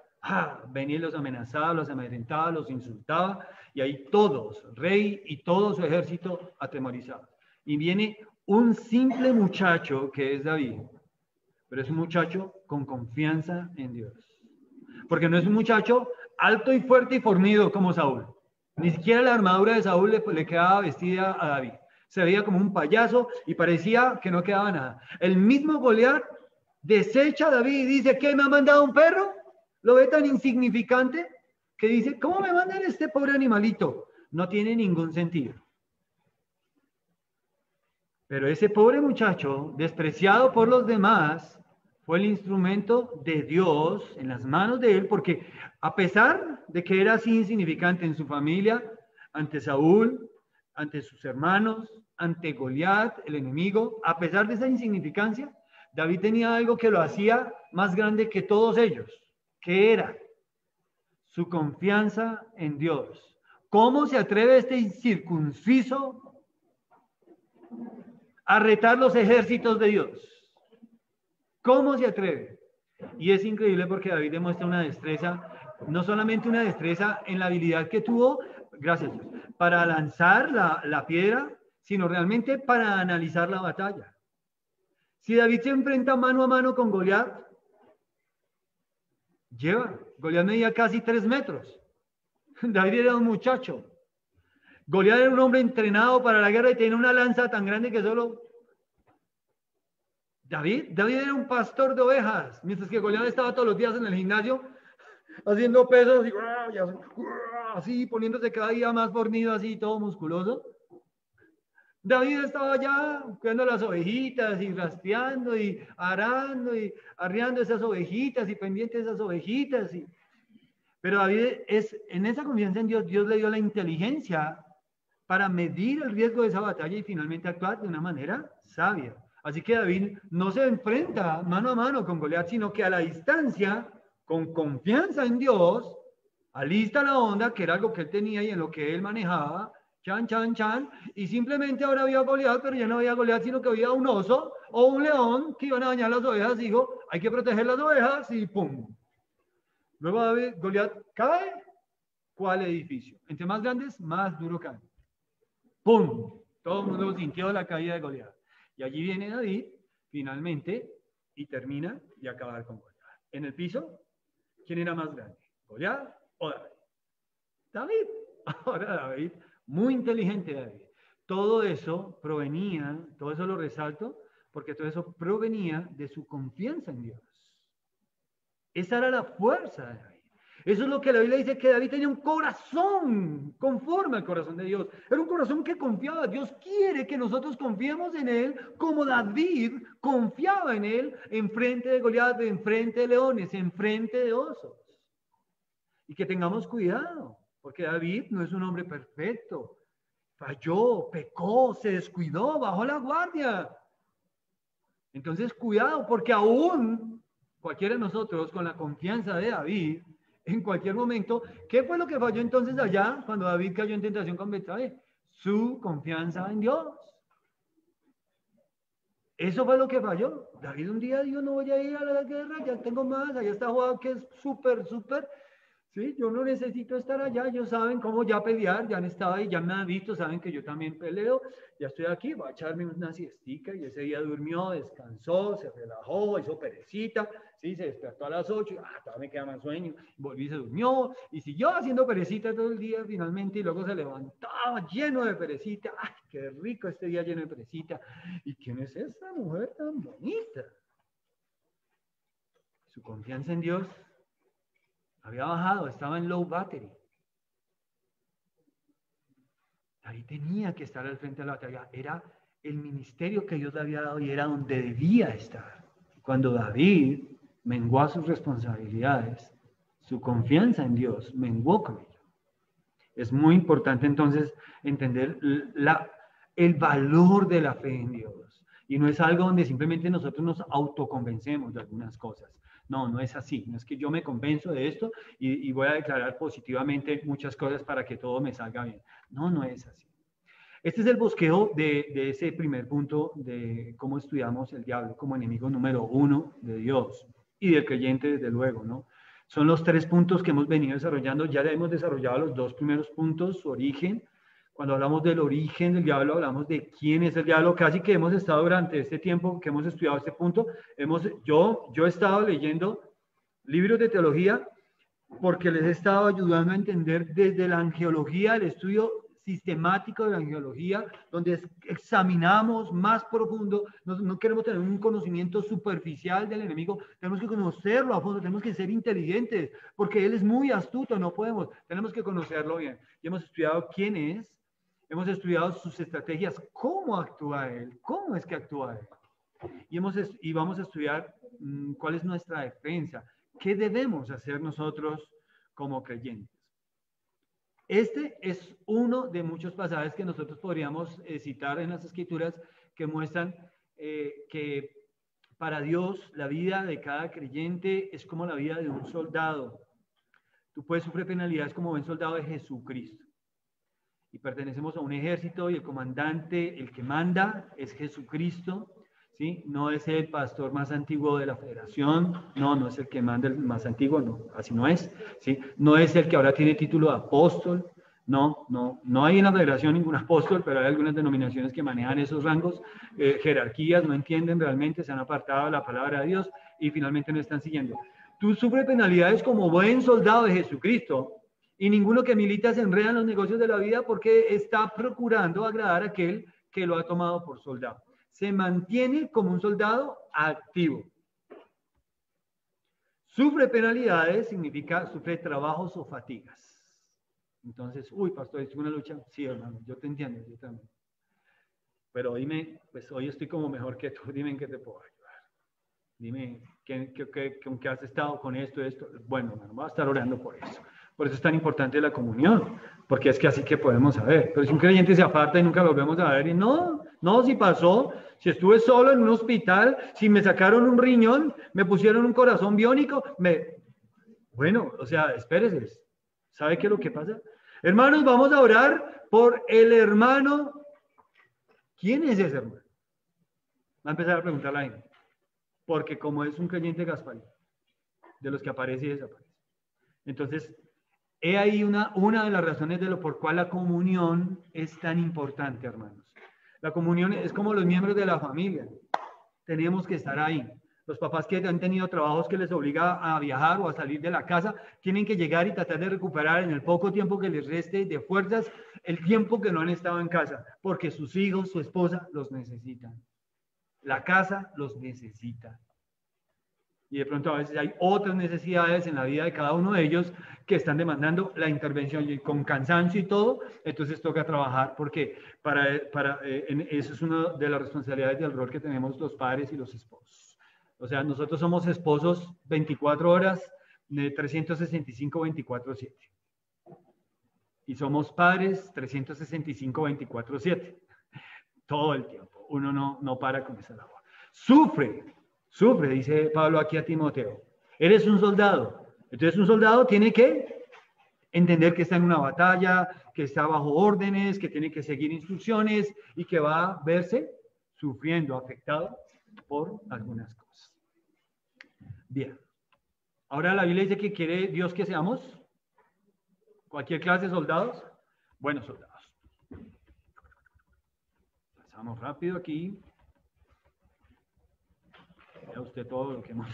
Venía y los amenazaba, los amedrentaba, los insultaba, y ahí todos, rey y todo su ejército atemorizados. Y viene un simple muchacho que es David, pero es un muchacho con confianza en Dios. Porque no es un muchacho alto y fuerte y fornido como Saúl. Ni siquiera la armadura de Saúl le quedaba vestida a David. Se veía como un payaso y parecía que no quedaba nada. El mismo Goliat desecha a David y dice, ¿qué me ha mandado un perro? Lo ve tan insignificante que dice, ¿cómo me mandan este pobre animalito? No tiene ningún sentido. Pero ese pobre muchacho, despreciado por los demás, fue el instrumento de Dios en las manos de él, porque a pesar de que era así insignificante en su familia, ante Saúl, ante sus hermanos, ante Goliat, el enemigo, a pesar de esa insignificancia, David tenía algo que lo hacía más grande que todos ellos. ¿Qué era? Su confianza en Dios. ¿Cómo se atreve este incircunciso a retar los ejércitos de Dios? ¿Cómo se atreve? Y es increíble porque David demuestra una destreza, no solamente una destreza en la habilidad que tuvo, gracias Dios, para lanzar la piedra, sino realmente para analizar la batalla. Si David se enfrenta mano a mano con Goliat, Goliat medía casi 3 metros. David era un muchacho. Goliat era un hombre entrenado para la guerra y tenía una lanza tan grande que solo David era un pastor de ovejas, mientras que Goliat estaba todos los días en el gimnasio haciendo pesos y así poniéndose cada día más fornido, así todo musculoso. David estaba allá cuidando las ovejitas y rastreando y arando y arriando esas ovejitas y pendiente de esas ovejitas. Pero David en esa confianza en Dios, Dios le dio la inteligencia para medir el riesgo de esa batalla y finalmente actuar de una manera sabia. Así que David no se enfrenta mano a mano con Goliat, sino que a la distancia, con confianza en Dios, alista la onda, que era algo que él tenía y en lo que él manejaba, chan, chan, chan, y simplemente ahora había Goliat, pero ya no había Goliat, sino que había un oso o un león que iban a dañar las ovejas. Dijo, hay que proteger las ovejas y ¡pum! Luego Goliat cae, ¿cuál edificio? Entre más grandes, más duro cae. ¡Pum! Todo el mundo sintió la caída de Goliat. Y allí viene David, finalmente, y termina de acabar con Goliat. En el piso, ¿quién era más grande? ¿Goliat o David? David. Ahora David, muy inteligente David. Todo eso provenía, todo eso lo resalto, porque todo eso provenía de su confianza en Dios. Esa era la fuerza de David. Eso es lo que la Biblia dice, que David tenía un corazón conforme al corazón de Dios. Era un corazón que confiaba. Dios quiere que nosotros confiemos en Él como David confiaba en Él en frente de Goliat, en frente de leones, en frente de osos. Y que tengamos cuidado, porque David no es un hombre perfecto. Falló, pecó, se descuidó, bajó la guardia. Entonces, cuidado, porque aún cualquiera de nosotros, con la confianza de David, en cualquier momento, ¿qué fue lo que falló entonces allá cuando David cayó en tentación con Betsabé? Su confianza en Dios. Eso fue lo que falló. David un día dijo, no voy a ir a la guerra, ya tengo más, allá está Joab que es súper, sí, yo no necesito estar allá, ellos saben cómo ya pelear, ya han estado ahí, ya me han visto, saben que yo también peleo, ya estoy aquí, voy a echarme una siestica, y ese día durmió, descansó, se relajó, hizo perecita, sí, se despertó a las 8, todavía me queda más sueño, volví y se durmió, y siguió haciendo perecita todo el día finalmente, y luego se levantaba lleno de perecita, ¡ay, qué rico este día lleno de perecita! ¿Y quién es esta mujer tan bonita? Su confianza en Dios había bajado, estaba en low battery. Ahí tenía que estar al frente de la batalla. Era el ministerio que Dios le había dado y era donde debía estar. Cuando David menguó a sus responsabilidades, su confianza en Dios menguó con ello. Es muy importante entonces entender el valor de la fe en Dios. Y no es algo donde simplemente nosotros nos autoconvencemos de algunas cosas. No, no es así. No es que yo me convenzo de esto y voy a declarar positivamente muchas cosas para que todo me salga bien. No, no es así. Este es el bosquejo de ese primer punto de cómo estudiamos el diablo como enemigo número 1 de Dios y del creyente, desde luego, ¿no? Son los 3 puntos que hemos venido desarrollando. Ya hemos desarrollado los 2 primeros puntos, su origen. Cuando hablamos del origen del diablo, hablamos de quién es el diablo. Casi que hemos estado durante este tiempo que hemos estudiado este punto, yo he estado leyendo libros de teología porque les he estado ayudando a entender desde la angeología, el estudio sistemático de la angeología, donde examinamos más profundo, no queremos tener un conocimiento superficial del enemigo, tenemos que conocerlo a fondo, tenemos que ser inteligentes, porque él es muy astuto, tenemos que conocerlo bien. Y hemos estudiado quién es, hemos estudiado sus estrategias, cómo actúa él, cómo es que actúa él. Y vamos a estudiar cuál es nuestra defensa, qué debemos hacer nosotros como creyentes. Este es uno de muchos pasajes que nosotros podríamos citar en las Escrituras que muestran que para Dios la vida de cada creyente es como la vida de un soldado. Tú puedes sufrir penalidades como buen soldado de Jesucristo. Y pertenecemos a un ejército y el comandante, el que manda, es Jesucristo. ¿Sí? No es el pastor más antiguo de la federación, no es el que manda el más antiguo, no, así no es, ¿sí? No es el que ahora tiene título de apóstol, no hay en la federación ningún apóstol, pero hay algunas denominaciones que manejan esos rangos, jerarquías, no entienden realmente, se han apartado de la palabra de Dios y finalmente no están siguiendo. Tú sufres penalidades como buen soldado de Jesucristo y ninguno que milita se enreda en los negocios de la vida porque está procurando agradar a aquel que lo ha tomado por soldado. se mantiene como un soldado activo. Sufre penalidades significa sufre trabajos o fatigas. Entonces, uy, pastor, ¿es una lucha? Sí, hermano, yo te entiendo, yo también. Pero dime, pues hoy estoy como mejor que tú, dime en qué te puedo ayudar. Dime, ¿con qué has estado con esto? Bueno, hermano, voy a estar orando por eso. Por eso es tan importante la comunión, porque es que así que podemos saber. Pero si un creyente se aparta y nunca lo volvemos a ver, y no, si pasó, si estuve solo en un hospital, si me sacaron un riñón, me pusieron un corazón biónico, bueno, o sea, espérese. ¿Sabe qué es lo que pasa? Hermanos, vamos a orar por el hermano. ¿Quién es ese hermano? Va a empezar a preguntar a la gente. Porque como es un creyente Gaspar, de los que aparece y desaparece. Entonces, he ahí una de las razones de por cual la comunión es tan importante, hermanos. La comunión es como los miembros de la familia. Tenemos que estar ahí. Los papás que han tenido trabajos que les obliga a viajar o a salir de la casa, tienen que llegar y tratar de recuperar en el poco tiempo que les reste de fuerzas el tiempo que no han estado en casa, porque sus hijos, su esposa los necesitan. La casa los necesita. Y de pronto a veces hay otras necesidades en la vida de cada uno de ellos que están demandando la intervención y con cansancio y todo, entonces toca trabajar porque eso es una de las responsabilidades del rol que tenemos los padres y los esposos. O sea, nosotros somos esposos 24 horas, de 365, 24/7. Y somos padres 365, 24/7. Todo el tiempo. Uno no para con esa labor. Sufre, dice Pablo aquí a Timoteo. Eres un soldado. Entonces un soldado tiene que entender que está en una batalla, que está bajo órdenes, que tiene que seguir instrucciones y que va a verse sufriendo, afectado por algunas cosas. Bien. Ahora la Biblia dice que quiere Dios que seamos cualquier clase de soldados, buenos soldados. Pasamos rápido aquí. Vea usted todo lo que hemos...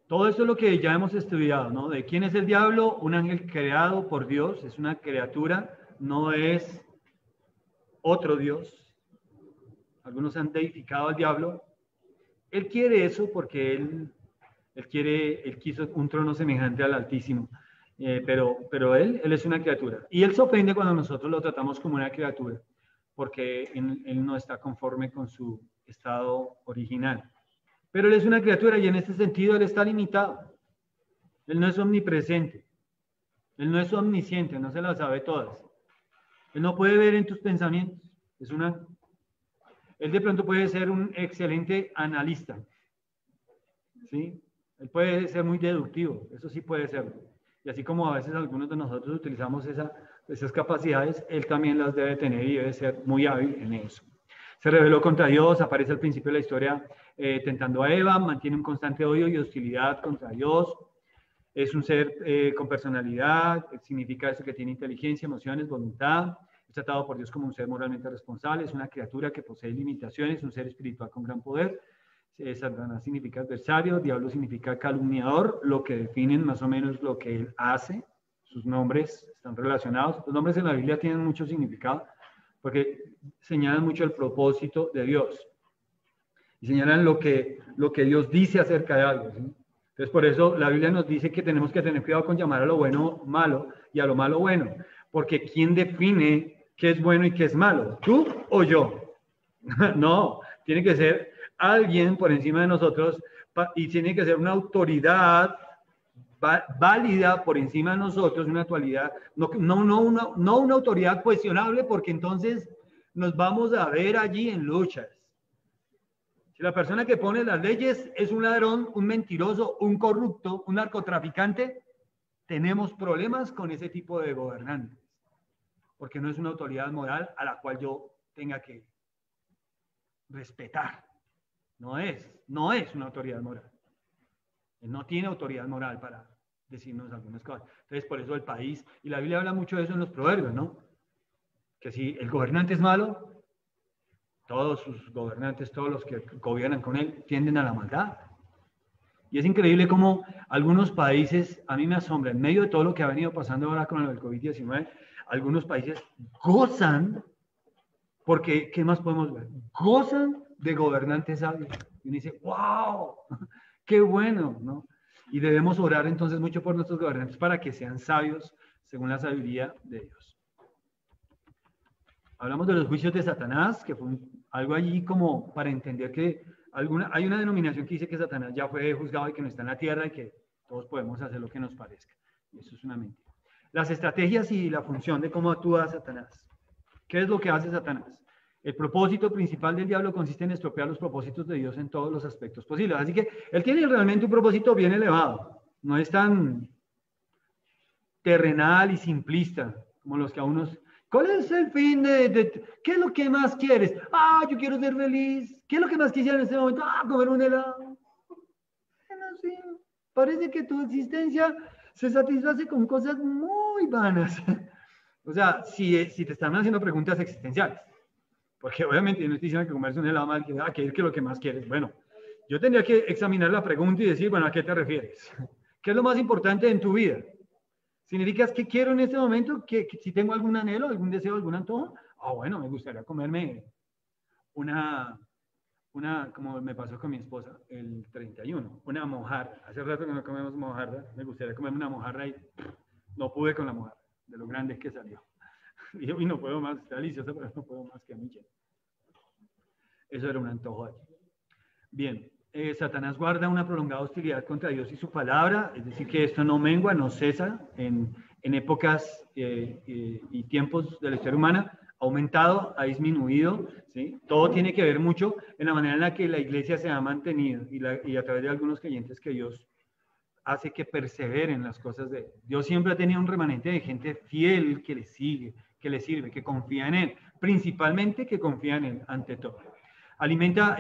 Todo esto es lo que ya hemos estudiado, ¿no? ¿De quién es el diablo? Un ángel creado por Dios, es una criatura, no es otro Dios. Algunos han deificado al diablo. Él quiere eso porque él quiso un trono semejante al Altísimo. Pero él es una criatura. Y él se ofende cuando nosotros lo tratamos como una criatura, porque él no está conforme con su estado original. Pero él es una criatura y en este sentido él está limitado. Él no es omnipresente. Él no es omnisciente, no se las sabe todas. Él no puede ver en tus pensamientos. Él de pronto puede ser un excelente analista. ¿Sí? Él puede ser muy deductivo, eso sí puede ser. Y así como a veces algunos de nosotros utilizamos esas capacidades, él también las debe tener y debe ser muy hábil en eso. Se rebeló contra Dios, aparece al principio de la historia tentando a Eva, mantiene un constante odio y hostilidad contra Dios. Es un ser con personalidad, significa eso que tiene inteligencia, emociones, voluntad. Es tratado por Dios como un ser moralmente responsable, es una criatura que posee limitaciones, un ser espiritual con gran poder. Satanás significa adversario, diablo significa calumniador, lo que definen más o menos lo que él hace. Sus nombres están relacionados. Los nombres en la Biblia tienen mucho significado porque señalan mucho el propósito de Dios y señalan lo que Dios dice acerca de algo, ¿sí? Entonces, por eso la Biblia nos dice que tenemos que tener cuidado con llamar a lo bueno malo y a lo malo bueno, porque ¿quién define qué es bueno y qué es malo? ¿Tú o yo? No, tiene que ser alguien por encima de nosotros y tiene que ser una autoridad válida por encima de nosotros, una actualidad, no una autoridad cuestionable, porque entonces nos vamos a ver allí en luchas. Si la persona que pone las leyes es un ladrón, un mentiroso, un corrupto, un narcotraficante, tenemos problemas con ese tipo de gobernantes, porque no es una autoridad moral a la cual yo tenga que respetar. No es una autoridad moral. Él no tiene autoridad moral para decirnos algunas cosas. Entonces, por eso el país, y la Biblia habla mucho de eso en los proverbios, ¿no? Que si el gobernante es malo, todos sus gobernantes, todos los que gobiernan con él, tienden a la maldad. Y es increíble cómo algunos países, a mí me asombra, en medio de todo lo que ha venido pasando ahora con el COVID-19, algunos países gozan, porque, ¿qué más podemos ver? Gozan de gobernantes sabios. Y uno dice, wow, qué bueno, ¿no? Y debemos orar entonces mucho por nuestros gobernantes para que sean sabios según la sabiduría de Dios. Hablamos de los juicios de Satanás, que fue algo allí como para entender que hay una denominación que dice que Satanás ya fue juzgado y que no está en la tierra y que todos podemos hacer lo que nos parezca. Y eso es una mentira. Las estrategias y la función de cómo actúa Satanás. ¿Qué es lo que hace Satanás? El propósito principal del diablo consiste en estropear los propósitos de Dios en todos los aspectos posibles. Así que él tiene realmente un propósito bien elevado. No es tan terrenal y simplista como los que a unos... ¿Cuál es el fin qué es lo que más quieres? Ah, yo quiero ser feliz. ¿Qué es lo que más quisiera en este momento? Ah, comer un helado. Bueno, sí, parece que tu existencia se satisface con cosas muy vanas. O sea, si te están haciendo preguntas existenciales. Porque obviamente no estoy diciendo que comerse un helado mal, ¿qué es lo que más quieres? Bueno, yo tendría que examinar la pregunta y decir, bueno, ¿a qué te refieres? ¿Qué es lo más importante en tu vida? ¿Significa que quiero en este momento? Que si tengo algún anhelo, algún deseo, algún antojo? Ah, bueno, me gustaría comerme como me pasó con mi esposa, el 31, una mojarra. Hace rato que no comemos mojarra, me gustaría comerme una mojarra y no pude con la mojarra, de lo grande que salió. Y yo, no puedo más, está deliciosa, pero no puedo más que a mí. Eso era un antojo allí. Bien, Satanás guarda una prolongada hostilidad contra Dios y su palabra, es decir, que esto no mengua, no cesa en épocas y tiempos de la historia humana, ha aumentado, ha disminuido, ¿sí? Todo tiene que ver mucho en la manera en la que la iglesia se ha mantenido y a través de algunos creyentes que Dios hace que perseveren las cosas de Él. Dios siempre ha tenido un remanente de gente fiel que le sigue, que le sirve, que confía en Él, principalmente que confía en Él ante todo.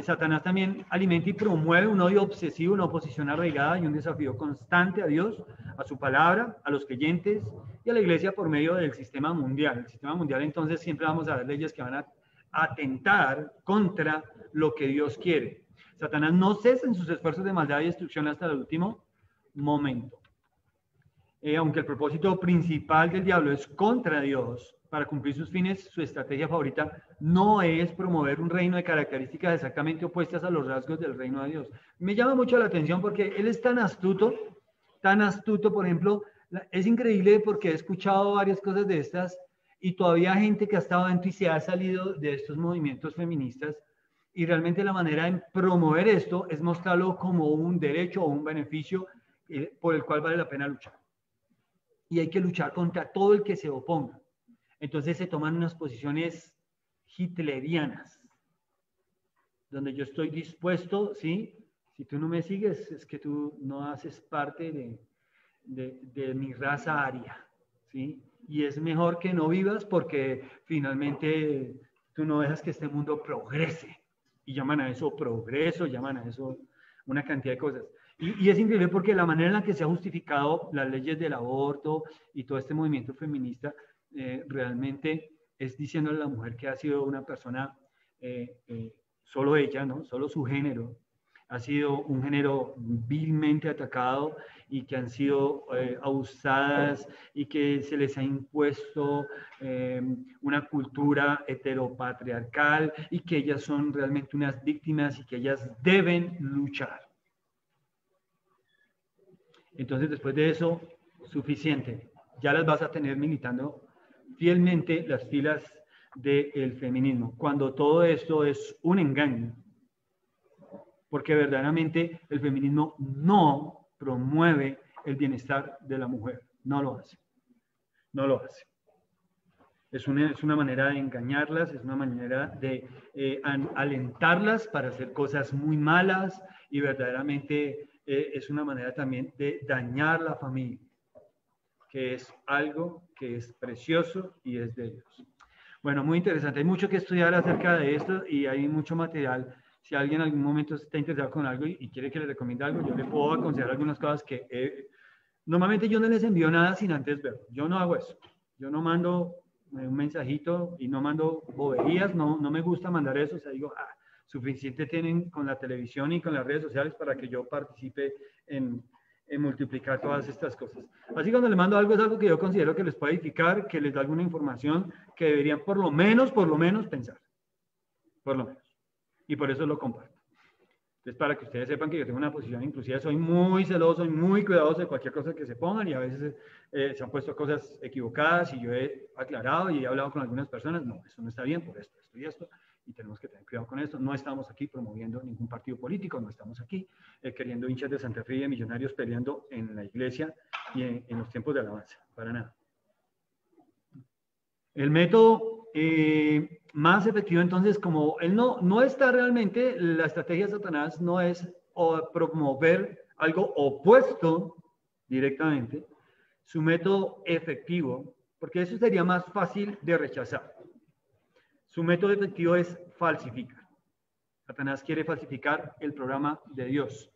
Satanás también alimenta y promueve un odio obsesivo, una oposición arraigada y un desafío constante a Dios, a su palabra, a los creyentes y a la iglesia por medio del sistema mundial. El sistema mundial, entonces, siempre vamos a ver leyes que van a atentar contra lo que Dios quiere. Satanás no cesa en sus esfuerzos de maldad y destrucción hasta el último momento. Aunque el propósito principal del diablo es contra Dios, para cumplir sus fines, su estrategia favorita no es promover un reino de características exactamente opuestas a los rasgos del reino de Dios. Me llama mucho la atención porque él es tan astuto, por ejemplo, es increíble porque he escuchado varias cosas de estas y todavía gente que ha estado dentro y se ha salido de estos movimientos feministas y realmente la manera de promover esto es mostrarlo como un derecho o un beneficio por el cual vale la pena luchar. Y hay que luchar contra todo el que se oponga. Entonces se toman unas posiciones hitlerianas, donde yo estoy dispuesto, ¿sí? Si tú no me sigues, es que tú no haces parte de mi raza aria, ¿sí? Y es mejor que no vivas porque finalmente tú no dejas que este mundo progrese. Y llaman a eso progreso, llaman a eso una cantidad de cosas. Y es increíble porque la manera en la que se ha justificado las leyes del aborto y todo este movimiento feminista realmente es diciéndole a la mujer que ha sido una persona, solo ella, ¿no? Solo su género, ha sido un género vilmente atacado y que han sido abusadas y que se les ha impuesto una cultura heteropatriarcal y que ellas son realmente unas víctimas y que ellas deben luchar. Entonces, después de eso, suficiente. Ya las vas a tener militando fielmente las filas del feminismo, cuando todo esto es un engaño, porque verdaderamente el feminismo no promueve el bienestar de la mujer, no lo hace, no lo hace. Es una manera de engañarlas, es una manera de alentarlas para hacer cosas muy malas y verdaderamente es una manera también de dañar la familia, que es algo que es precioso y es de Dios. Bueno, muy interesante. Hay mucho que estudiar acerca de esto y hay mucho material. Si alguien en algún momento está interesado con algo y quiere que le recomiende algo, yo le puedo aconsejar algunas cosas que normalmente yo no les envío nada sin antes verlo. Yo no hago eso. Yo no mando un mensajito y no mando boberías. No me gusta mandar eso. O sea, digo, Suficiente tienen con la televisión y con las redes sociales para que yo participe en multiplicar todas estas cosas. Así cuando les mando algo es algo que yo considero que les puede edificar, que les da alguna información que deberían por lo menos pensar. Por lo menos. Y por eso lo comparto. Entonces, para que ustedes sepan que yo tengo una posición, inclusive soy muy celoso y muy cuidadoso de cualquier cosa que se pongan, y a veces se han puesto cosas equivocadas y yo he aclarado y he hablado con algunas personas, no, eso no está bien por esto y esto, y tenemos que tener cuidado con esto. No estamos aquí promoviendo ningún partido político, no estamos aquí queriendo hinchas de Santa Fe y de Millonarios peleando en la iglesia y en los tiempos de alabanza, para nada. El método más efectivo, entonces, como él no está realmente, la estrategia de Satanás no es promover algo opuesto directamente, su método efectivo, porque eso sería más fácil de rechazar. Su método efectivo es falsificar. Satanás quiere falsificar el programa de Dios.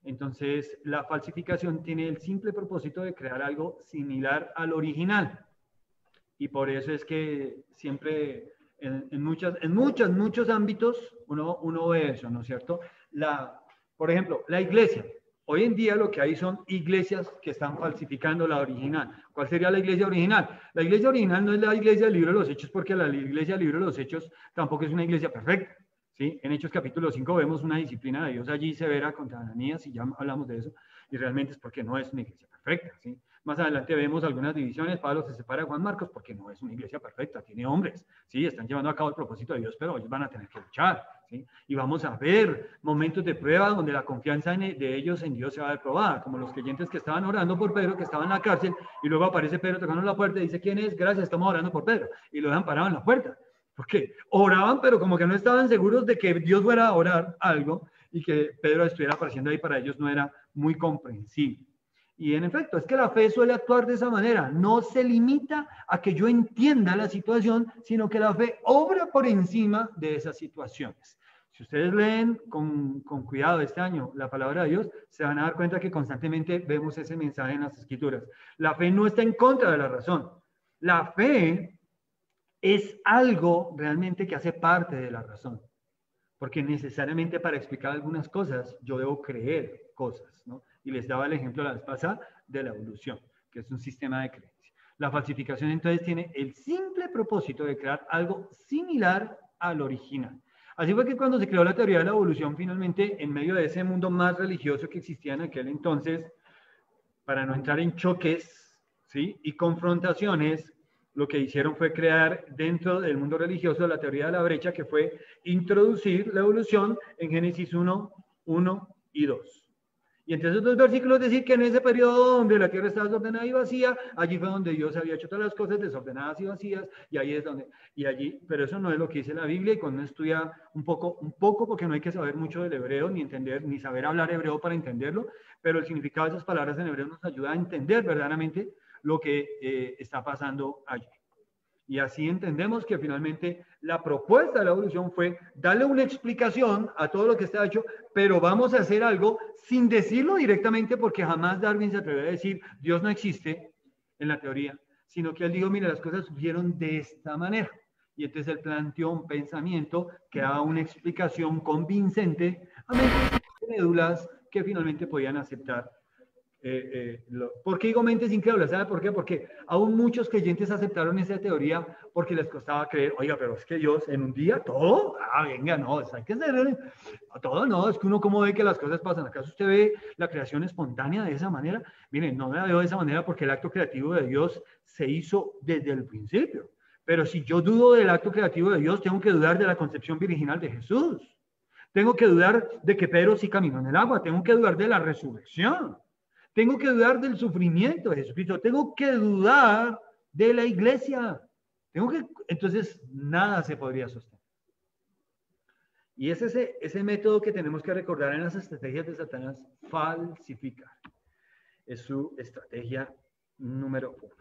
Entonces, la falsificación tiene el simple propósito de crear algo similar al original. Y por eso es que siempre en muchos ámbitos uno ve eso, ¿no es cierto? Por ejemplo, la iglesia. Hoy en día lo que hay son iglesias que están falsificando la original. ¿Cuál sería la iglesia original? La iglesia original no es la iglesia del libro de los Hechos, porque la iglesia del libro de los Hechos tampoco es una iglesia perfecta. ¿Sí? En Hechos capítulo 5 vemos una disciplina de Dios allí severa contra Ananías, y ya hablamos de eso, y realmente es porque no es una iglesia perfecta. ¿Sí? Más adelante vemos algunas divisiones. Pablo se separa de Juan Marcos porque no es una iglesia perfecta, tiene hombres, ¿sí? Están llevando a cabo el propósito de Dios, pero ellos van a tener que luchar, ¿sí? Y vamos a ver momentos de prueba donde la confianza de ellos en Dios se va a ver probada, como los creyentes que estaban orando por Pedro, que estaban en la cárcel, y luego aparece Pedro tocando la puerta y dice: ¿quién es? Gracias, estamos orando por Pedro, y lo dejan parado en la puerta. Porque oraban, pero como que no estaban seguros de que Dios fuera a orar algo, y que Pedro estuviera apareciendo ahí para ellos no era muy comprensible. Y en efecto, es que la fe suele actuar de esa manera. No se limita a que yo entienda la situación, sino que la fe obra por encima de esas situaciones. Si ustedes leen con cuidado este año la palabra de Dios, se van a dar cuenta que constantemente vemos ese mensaje en las Escrituras. La fe no está en contra de la razón. La fe es algo realmente que hace parte de la razón. Porque necesariamente para explicar algunas cosas, yo debo creer cosas, ¿no? Y les daba el ejemplo la vez pasada de la evolución, que es un sistema de creencia. La falsificación entonces tiene el simple propósito de crear algo similar al original. Así fue que cuando se creó la teoría de la evolución, finalmente, en medio de ese mundo más religioso que existía en aquel entonces, para no entrar en choques, ¿sí? Y confrontaciones, lo que hicieron fue crear dentro del mundo religioso la teoría de la brecha, que fue introducir la evolución en Génesis 1, 1 y 2. Y entre esos dos versículos decir que en ese periodo donde la tierra estaba desordenada y vacía, allí fue donde Dios había hecho todas las cosas desordenadas y vacías, y ahí es donde, y allí, pero eso no es lo que dice la Biblia, y cuando uno estudia un poco, porque no hay que saber mucho del hebreo, ni entender, ni saber hablar hebreo para entenderlo, pero el significado de esas palabras en hebreo nos ayuda a entender verdaderamente lo que está pasando allí. Y así entendemos que finalmente la propuesta de la evolución fue darle una explicación a todo lo que está hecho, pero vamos a hacer algo sin decirlo directamente, porque jamás Darwin se atrevió a decir Dios no existe en la teoría, sino que él dijo: mira, las cosas surgieron de esta manera. Y entonces él planteó un pensamiento que daba una explicación convincente a mentes incrédulas que finalmente podían aceptar. ¿Por qué digo mentes incrédulas? ¿Sabe por qué? Porque aún muchos creyentes aceptaron esa teoría porque les costaba creer. Oiga, pero es que Dios en un día todo, venga, no, hay que ser todo, no, es que uno cómo ve que las cosas pasan. ¿Acaso usted ve la creación espontánea de esa manera? Miren, no la veo de esa manera porque el acto creativo de Dios se hizo desde el principio. Pero si yo dudo del acto creativo de Dios, tengo que dudar de la concepción virginal de Jesús. Tengo que dudar de que Pedro sí caminó en el agua. Tengo que dudar de la resurrección. Tengo que dudar del sufrimiento de Jesucristo. Tengo que dudar de la iglesia. Entonces, nada se podría sostener. Y es ese método que tenemos que recordar en las estrategias de Satanás: falsificar. Es su estrategia número 1.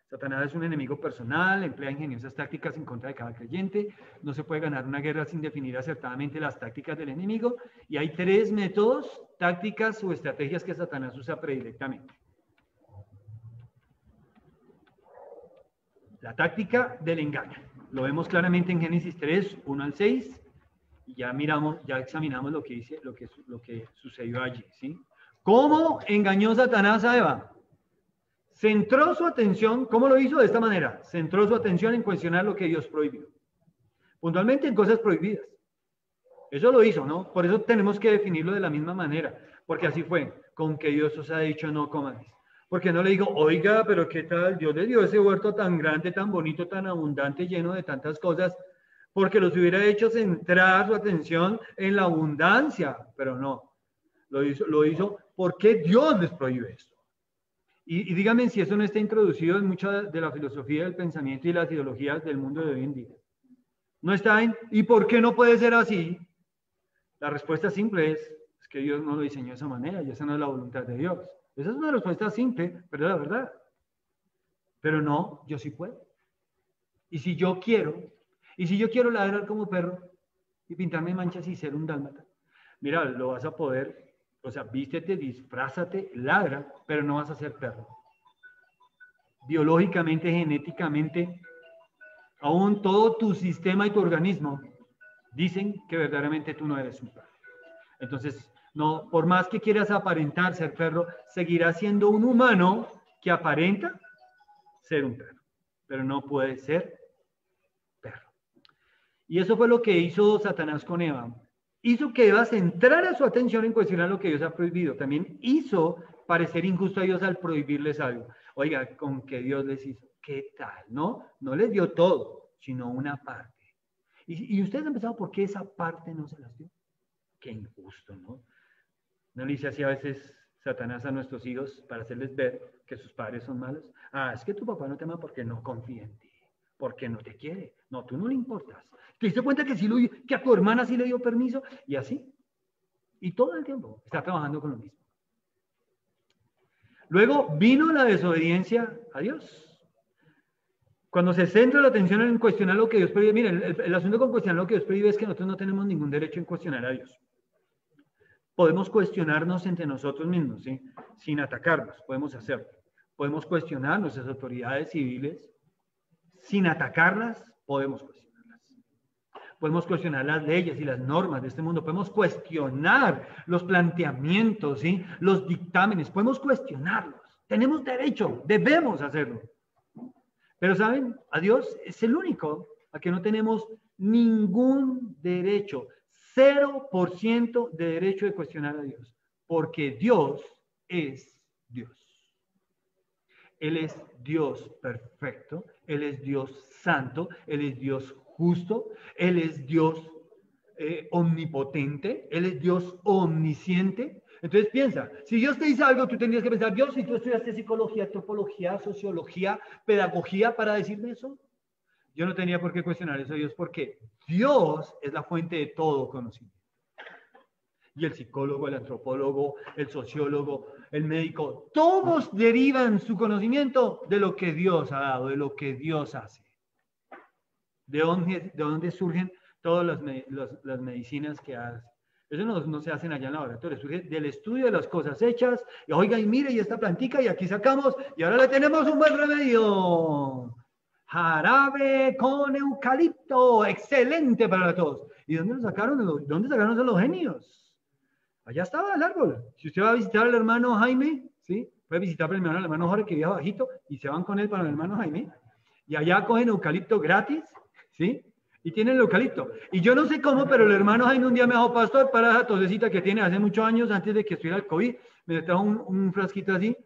Satanás es un enemigo personal, emplea ingeniosas tácticas en contra de cada creyente. No se puede ganar una guerra sin definir acertadamente las tácticas del enemigo. Y hay 3 métodos, tácticas o estrategias que Satanás usa predilectamente. La táctica del engaño. Lo vemos claramente en Génesis 3, 1 al 6. Y ya miramos, ya examinamos lo que dice, lo que sucedió allí, ¿sí? ¿Cómo engañó Satanás a Eva? Centró su atención, ¿cómo lo hizo? De esta manera. Centró su atención en cuestionar lo que Dios prohibió. Puntualmente en cosas prohibidas. Eso lo hizo, ¿no? Por eso tenemos que definirlo de la misma manera. Porque así fue. Con que Dios os ha dicho no comáis. Porque no le digo, oiga, pero ¿qué tal? Dios le dio ese huerto tan grande, tan bonito, tan abundante, lleno de tantas cosas. Porque los hubiera hecho centrar su atención en la abundancia. Pero no. Lo hizo porque Dios les prohíbe esto. Y díganme si eso no está introducido en mucha de la filosofía del pensamiento y las ideologías del mundo de hoy en día. No está en, ¿y por qué no puede ser así? La respuesta simple es que Dios no lo diseñó de esa manera y esa no es la voluntad de Dios. Esa es una respuesta simple, pero es la verdad. Pero no, yo sí puedo. Y si yo quiero ladrar como perro y pintarme manchas y ser un dálmata, mira, lo vas a poder. O sea, vístete, disfrázate, ladra, pero no vas a ser perro. Biológicamente, genéticamente, aún todo tu sistema y tu organismo dicen que verdaderamente tú no eres un perro. Entonces, no, por más que quieras aparentar ser perro, seguirás siendo un humano que aparenta ser un perro, pero no puede ser perro. Y eso fue lo que hizo Satanás con Eva. Hizo que Eva centrara su atención en cuestionar lo que Dios ha prohibido. También hizo parecer injusto a Dios al prohibirles algo. Oiga, con que Dios les hizo, ¿qué tal? No les dio todo, sino una parte. Y ustedes han pensado por qué esa parte no se las dio. Qué injusto, ¿no? ¿No le dice así a veces Satanás a nuestros hijos para hacerles ver que sus padres son malos? Ah, es que tu papá no te ama porque no confía en ti, porque no te quiere. No, tú no le importas. ¿Te diste cuenta que, que a tu hermana sí le dio permiso? Y así. Y todo el tiempo está trabajando con lo mismo. Luego vino la desobediencia a Dios. Cuando se centra la atención en cuestionar lo que Dios prohíbe, miren, el asunto con cuestionar lo que Dios prohíbe es que nosotros no tenemos ningún derecho en cuestionar a Dios. Podemos cuestionarnos entre nosotros mismos, ¿sí? Sin atacarnos, podemos hacerlo. Podemos cuestionar nuestras autoridades civiles, sin atacarlas, podemos cuestionarlas. Podemos cuestionar las leyes y las normas de este mundo, podemos cuestionar los planteamientos, ¿sí? Los dictámenes, podemos cuestionarlos. Tenemos derecho, debemos hacerlo. Pero ¿saben? A Dios es el único a que no tenemos ningún derecho, 0% de derecho de cuestionar a Dios, porque Dios es Dios. Él es Dios perfecto, Él es Dios santo, Él es Dios justo, Él es Dios omnipotente, Él es Dios omnisciente. Entonces piensa, si Dios te dice algo, tú tendrías que pensar, Dios, si tú estudiaste psicología, antropología, sociología, pedagogía para decirme eso, yo no tenía por qué cuestionar eso a Dios, porque Dios es la fuente de todo conocimiento. Y el psicólogo, el antropólogo, el sociólogo, el médico, todos derivan su conocimiento de lo que Dios ha dado, de lo que Dios hace. ¿De dónde surgen todas las medicinas que hace? Eso no se hacen allá en el laboratorio, surge del estudio de las cosas hechas. Y oiga, y mire, y esta plantica, y aquí sacamos, y ahora le tenemos un buen remedio. Jarabe con eucalipto, excelente para todos. ¿Y dónde lo sacaron? ¿Dónde sacaron los genios? Allá estaba el árbol. Si usted va a visitar al hermano Jaime, ¿sí? Puede visitar primero al hermano Jorge, que vive bajito, y se van con él para el hermano Jaime. Y allá cogen eucalipto gratis, ¿sí? Y tienen el eucalipto. Y yo no sé cómo, pero el hermano Jaime un día me dijo, pastor, para esa tosecita que tiene hace muchos años, antes de que estuviera el COVID, me trajo un frasquito así,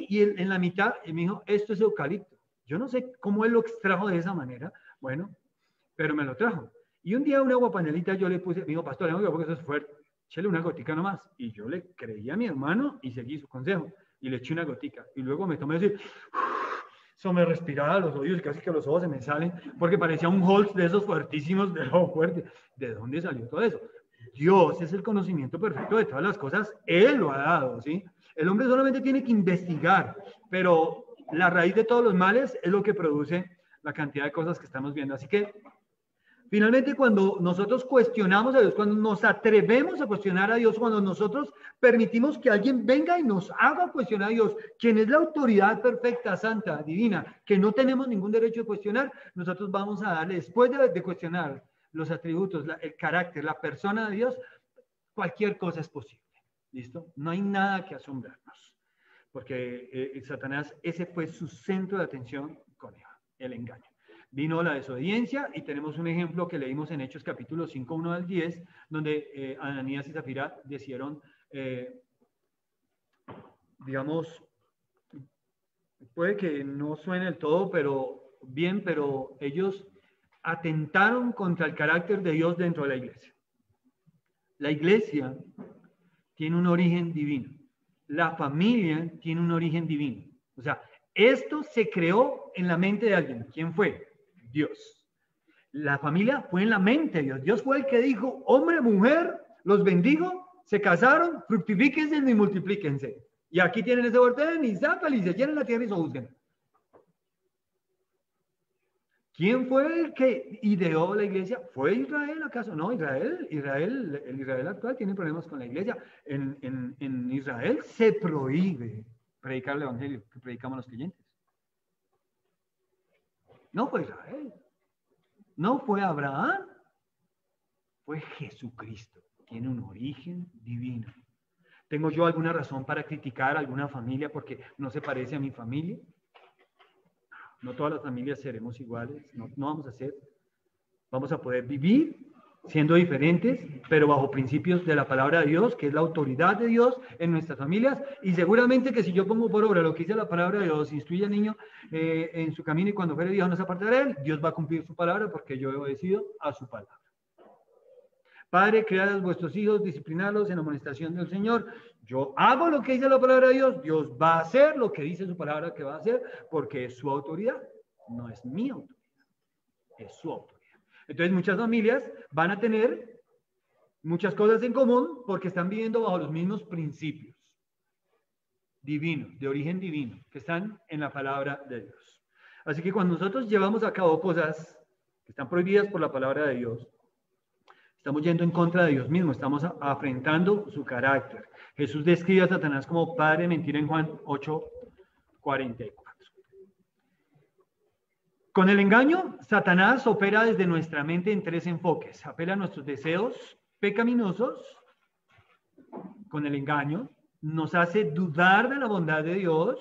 y en la mitad, y me dijo, esto es eucalipto. Yo no sé cómo él lo extrajo de esa manera, bueno, pero me lo trajo. Y un día una agua panelita yo le puse, me dijo, pastor, porque eso es fuerte, échale una gotica nomás. Y yo le creí a mi hermano y seguí su consejo. Y le eché una gotica. Y luego me tomé así, eso me respiraba los oídos y casi que los ojos se me salen, porque parecía un Holz de esos fuertísimos, de lo fuerte. ¿De dónde salió todo eso? Dios es el conocimiento perfecto de todas las cosas, Él lo ha dado, ¿sí? El hombre solamente tiene que investigar, pero la raíz de todos los males es lo que produce la cantidad de cosas que estamos viendo. Así que, finalmente, cuando nosotros cuestionamos a Dios, cuando nos atrevemos a cuestionar a Dios, cuando nosotros permitimos que alguien venga y nos haga cuestionar a Dios, quien es la autoridad perfecta, santa, divina, que no tenemos ningún derecho de cuestionar, nosotros vamos a darle, después de cuestionar, los atributos, el carácter, la persona de Dios, cualquier cosa es posible. ¿Listo? No hay nada que asombrarnos. Porque Satanás, ese fue su centro de atención con Eva, el engaño. Vino la desobediencia y tenemos un ejemplo que leímos en Hechos capítulo 5, 1 al 10, donde Ananías y Zafira decidieron, digamos, puede que no suene del todo, pero bien, pero ellos atentaron contra el carácter de Dios dentro de la iglesia. La iglesia tiene un origen divino. La familia tiene un origen divino. O sea, esto se creó en la mente de alguien. ¿Quién fue? Dios. La familia fue en la mente de Dios. Dios fue el que dijo, hombre, mujer, los bendigo, se casaron, fructifíquense y multiplíquense. Y aquí tienen ese orden y zápale y se llenen la tierra y se juzguen. ¿Quién fue el que ideó la iglesia? ¿Fue Israel acaso? No, el Israel actual tiene problemas con la iglesia. En Israel se prohíbe predicar el evangelio que predicamos los creyentes. No fue Israel. No fue Abraham. Fue Jesucristo. Tiene un origen divino. ¿Tengo yo alguna razón para criticar a alguna familia porque no se parece a mi familia? No todas las familias seremos iguales, no vamos a ser. Vamos a poder vivir siendo diferentes, pero bajo principios de la palabra de Dios, que es la autoridad de Dios en nuestras familias. Y seguramente que si yo pongo por obra lo que dice la palabra de Dios, instruye al niño en su camino y cuando fuere viejo no se apartará de él, Dios va a cumplir su palabra porque yo he obedecido a su palabra. Padre, criad a vuestros hijos, disciplinarlos en la amonestación del Señor. Yo hago lo que dice la palabra de Dios. Dios va a hacer lo que dice su palabra que va a hacer porque es su autoridad. No es mi autoridad, es su autoridad. Entonces muchas familias van a tener muchas cosas en común porque están viviendo bajo los mismos principios divinos, de origen divino, que están en la palabra de Dios. Así que cuando nosotros llevamos a cabo cosas que están prohibidas por la palabra de Dios, estamos yendo en contra de Dios mismo, estamos afrentando su carácter. Jesús describe a Satanás como padre de mentira en Juan 8:44. Con el engaño, Satanás opera desde nuestra mente en tres enfoques. Apela a nuestros deseos pecaminosos. Con el engaño, nos hace dudar de la bondad de Dios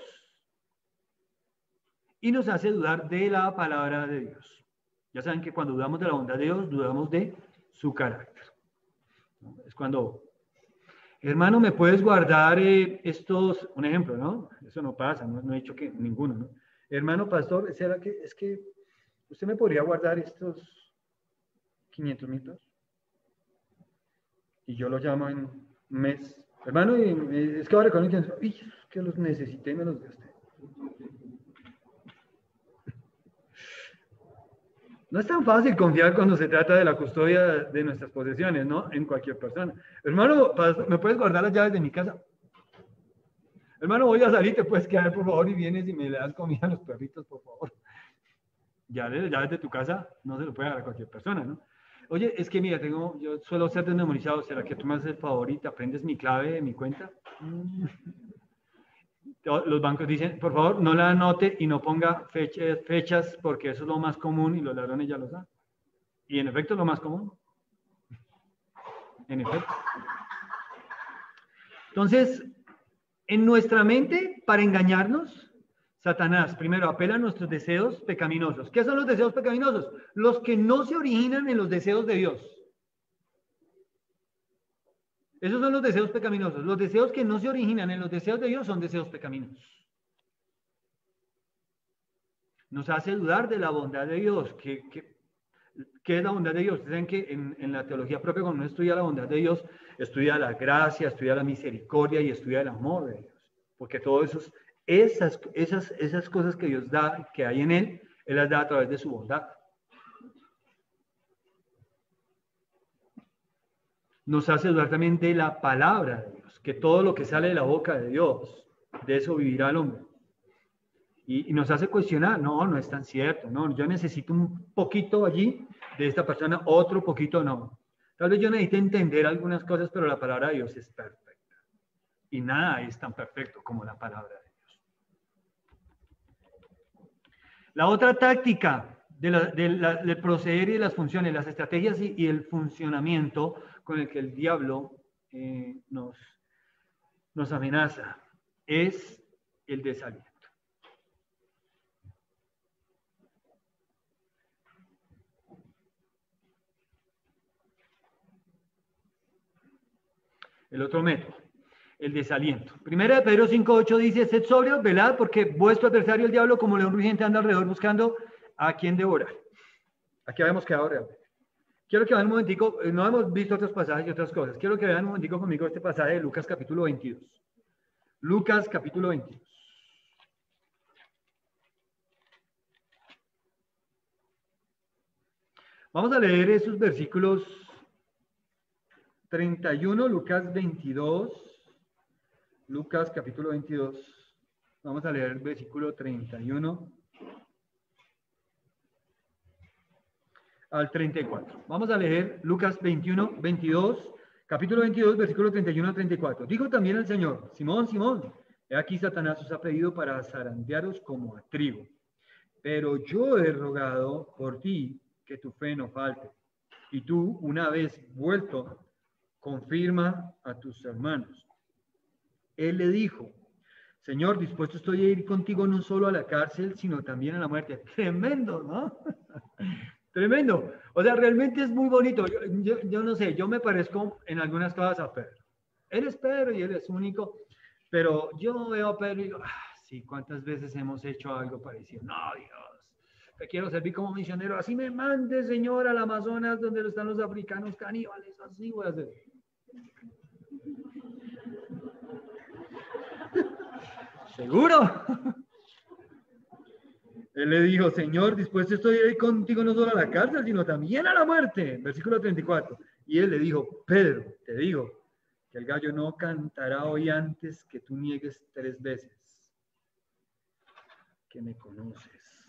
y nos hace dudar de la palabra de Dios. Ya saben que cuando dudamos de la bondad de Dios, dudamos de su carácter. Es cuando, hermano, ¿me puedes guardar estos? Un ejemplo, ¿no? Eso no pasa, no he dicho que ninguno, ¿no? Hermano pastor, ¿será que es que usted me podría guardar estos 500,000 pesos? Y yo lo llamo en un mes. Hermano, es que ahora con el que los necesité y me los gasté. No es tan fácil confiar cuando se trata de la custodia de nuestras posesiones, ¿no? En cualquier persona. Hermano, ¿me puedes guardar las llaves de mi casa? Hermano, voy a salir, te puedes quedar, por favor, y vienes y me le das comida a los perritos, por favor. Ya las llaves de tu casa no se lo puede dar a cualquier persona, ¿no? Oye, es que mira, yo suelo ser desmemorizado. ¿Será que tú me haces el favor y te aprendes mi clave de mi cuenta? Los bancos dicen, por favor, no la anote y no ponga fechas porque eso es lo más común y los ladrones ya lo saben. Y en efecto es lo más común. En efecto. Entonces, en nuestra mente, para engañarnos, Satanás primero apela a nuestros deseos pecaminosos. ¿Qué son los deseos pecaminosos? Los que no se originan en los deseos de Dios. Esos son los deseos pecaminosos. Los deseos que no se originan en los deseos de Dios son deseos pecaminosos. Nos hace dudar de la bondad de Dios. ¿Qué es la bondad de Dios? Ustedes saben que en la teología propia, cuando uno estudia la bondad de Dios, estudia la gracia, estudia la misericordia y estudia el amor de Dios. Porque todo eso, esas cosas que Dios da, que hay en Él las da a través de su bondad. Nos hace dudar también de la palabra de Dios, que todo lo que sale de la boca de Dios, de eso vivirá el hombre. Y nos hace cuestionar, no es tan cierto, no, yo necesito un poquito allí de esta persona, otro poquito no. Tal vez yo necesite entender algunas cosas, pero la palabra de Dios es perfecta. Y nada es tan perfecto como la palabra de Dios. La otra táctica del proceder y de las funciones, las estrategias y el funcionamiento con el que el diablo nos amenaza. Es el desaliento. El otro método, el desaliento. Primera de Pedro 5:8 dice: sed sobrios, velad, porque vuestro adversario el diablo, como león rugiente, anda alrededor buscando a quien devorar. Aquí habíamos quedado realmente. Quiero que vean un momentico, no hemos visto otros pasajes y otras cosas. Quiero que vean un momentico conmigo este pasaje de Lucas capítulo 22. Lucas capítulo 22. Vamos a leer esos versículos 31, Lucas 22. Lucas capítulo 22. Vamos a leer el versículo 31 al 34. Vamos a leer Lucas 21, 22, capítulo 22, versículo 31 al 34. Dijo también el Señor: Simón, Simón, he aquí Satanás os ha pedido para zarandearos como a trigo. Pero yo he rogado por ti que tu fe no falte. Y tú, una vez vuelto, confirma a tus hermanos. Él le dijo: Señor, dispuesto estoy a ir contigo no solo a la cárcel, sino también a la muerte. Tremendo, ¿no? Tremendo. O sea, realmente es muy bonito. Yo no sé, yo me parezco en algunas cosas a Pedro. Él es Pedro y él es único, pero yo veo a Pedro y digo: sí, ¿cuántas veces hemos hecho algo parecido? No, Dios, te quiero servir como misionero. Así me mande, Señor, al Amazonas, donde están los africanos caníbales. Así voy a hacer. ¿Seguro? Él le dijo: Señor, dispuesto estoy a ir contigo no solo a la cárcel, sino también a la muerte. Versículo 34. Y él le dijo: Pedro, te digo que el gallo no cantará hoy antes que tú niegues 3 veces que me conoces.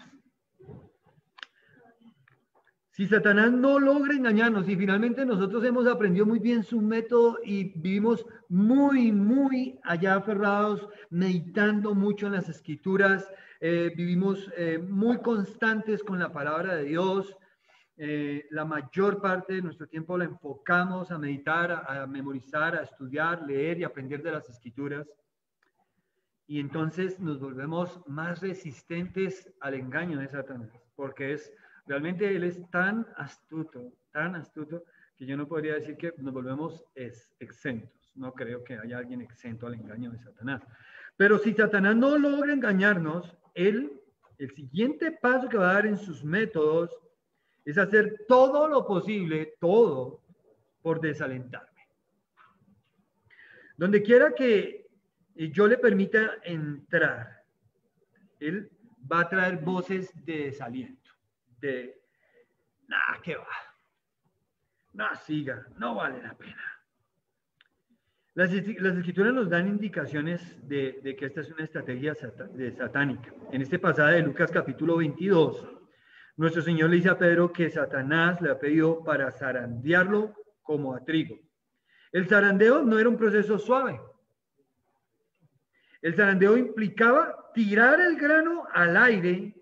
Si Satanás no logra engañarnos y finalmente nosotros hemos aprendido muy bien su método y vivimos muy allá aferrados, meditando mucho en las escrituras, vivimos muy constantes con la palabra de Dios, la mayor parte de nuestro tiempo la enfocamos a meditar, a memorizar, a estudiar, leer y aprender de las escrituras. Y entonces nos volvemos más resistentes al engaño de Satanás, porque realmente él es tan astuto, que yo no podría decir que nos volvemos exentos. No creo que haya alguien exento al engaño de Satanás. Pero si Satanás no logra engañarnos, el siguiente paso que va a dar en sus métodos es hacer todo lo posible, todo, por desalentarme. Donde quiera que yo le permita entrar, él va a traer voces de desaliento, de, ¿qué va? No, siga, no vale la pena. Las escrituras nos dan indicaciones de que esta es una estrategia satánica. En este pasaje de Lucas capítulo 22, nuestro Señor le dice a Pedro que Satanás le ha pedido para zarandearlo como a trigo. El zarandeo no era un proceso suave. El zarandeo implicaba tirar el grano al aire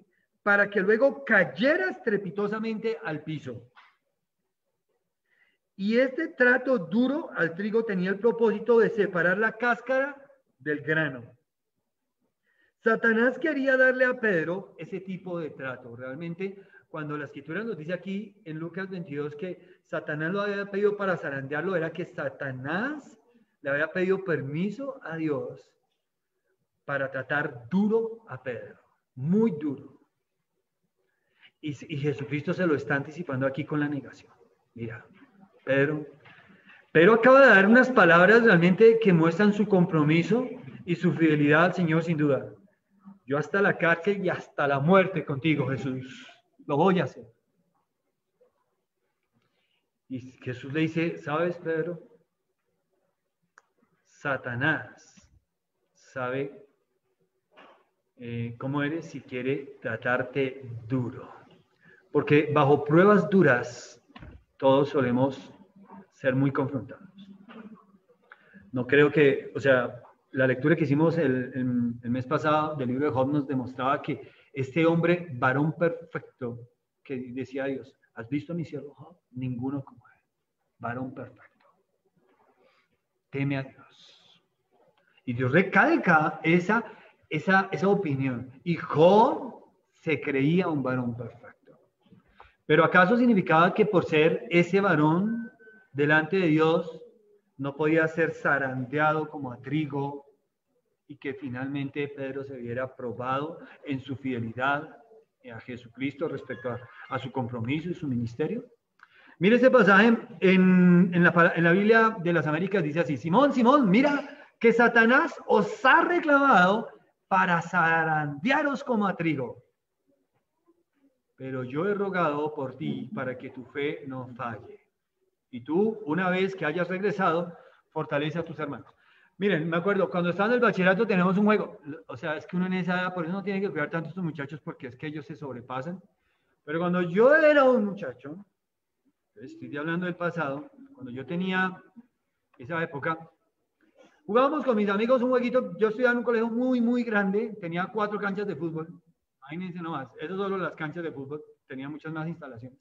para que luego cayera estrepitosamente al piso. Y este trato duro al trigo tenía el propósito de separar la cáscara del grano. Satanás quería darle a Pedro ese tipo de trato. Realmente, cuando la escritura nos dice aquí en Lucas 22 que Satanás lo había pedido para zarandearlo, era que Satanás le había pedido permiso a Dios para tratar duro a Pedro, muy duro. Y Jesucristo se lo está anticipando aquí con la negación. Mira, Pedro acaba de dar unas palabras realmente que muestran su compromiso y su fidelidad al Señor, sin duda. Yo hasta la cárcel y hasta la muerte contigo, Jesús. Lo voy a hacer. Y Jesús le dice: ¿sabes, Pedro? Satanás sabe cómo eres si quiere tratarte duro. Porque bajo pruebas duras, todos solemos ser muy confrontados. No creo que, la lectura que hicimos el mes pasado del libro de Job nos demostraba que este hombre, varón perfecto, que decía Dios, ¿has visto a mi siervo Job? Ninguno como él, varón perfecto. Teme a Dios. Y Dios recalca esa opinión. Y Job se creía un varón perfecto. Pero ¿acaso significaba que por ser ese varón delante de Dios no podía ser zarandeado como a trigo y que finalmente Pedro se viera probado en su fidelidad a Jesucristo respecto a su compromiso y su ministerio? Mire ese pasaje en la Biblia de las Américas, dice así: Simón, Simón, mira que Satanás os ha reclamado para zarandearos como a trigo. Pero yo he rogado por ti para que tu fe no falle. Y tú, una vez que hayas regresado, fortalece a tus hermanos. Miren, me acuerdo, cuando estaba en el bachillerato tenemos un juego. O sea, es que uno en esa edad, por eso no tiene que cuidar tanto a estos muchachos, porque es que ellos se sobrepasan. Pero cuando yo era un muchacho, estoy hablando del pasado, cuando yo tenía esa época, jugábamos con mis amigos un jueguito. Yo estudiaba en un colegio muy, muy grande, tenía 4 canchas de fútbol. Imagínense nomás, eso solo las canchas de fútbol, tenía muchas más instalaciones.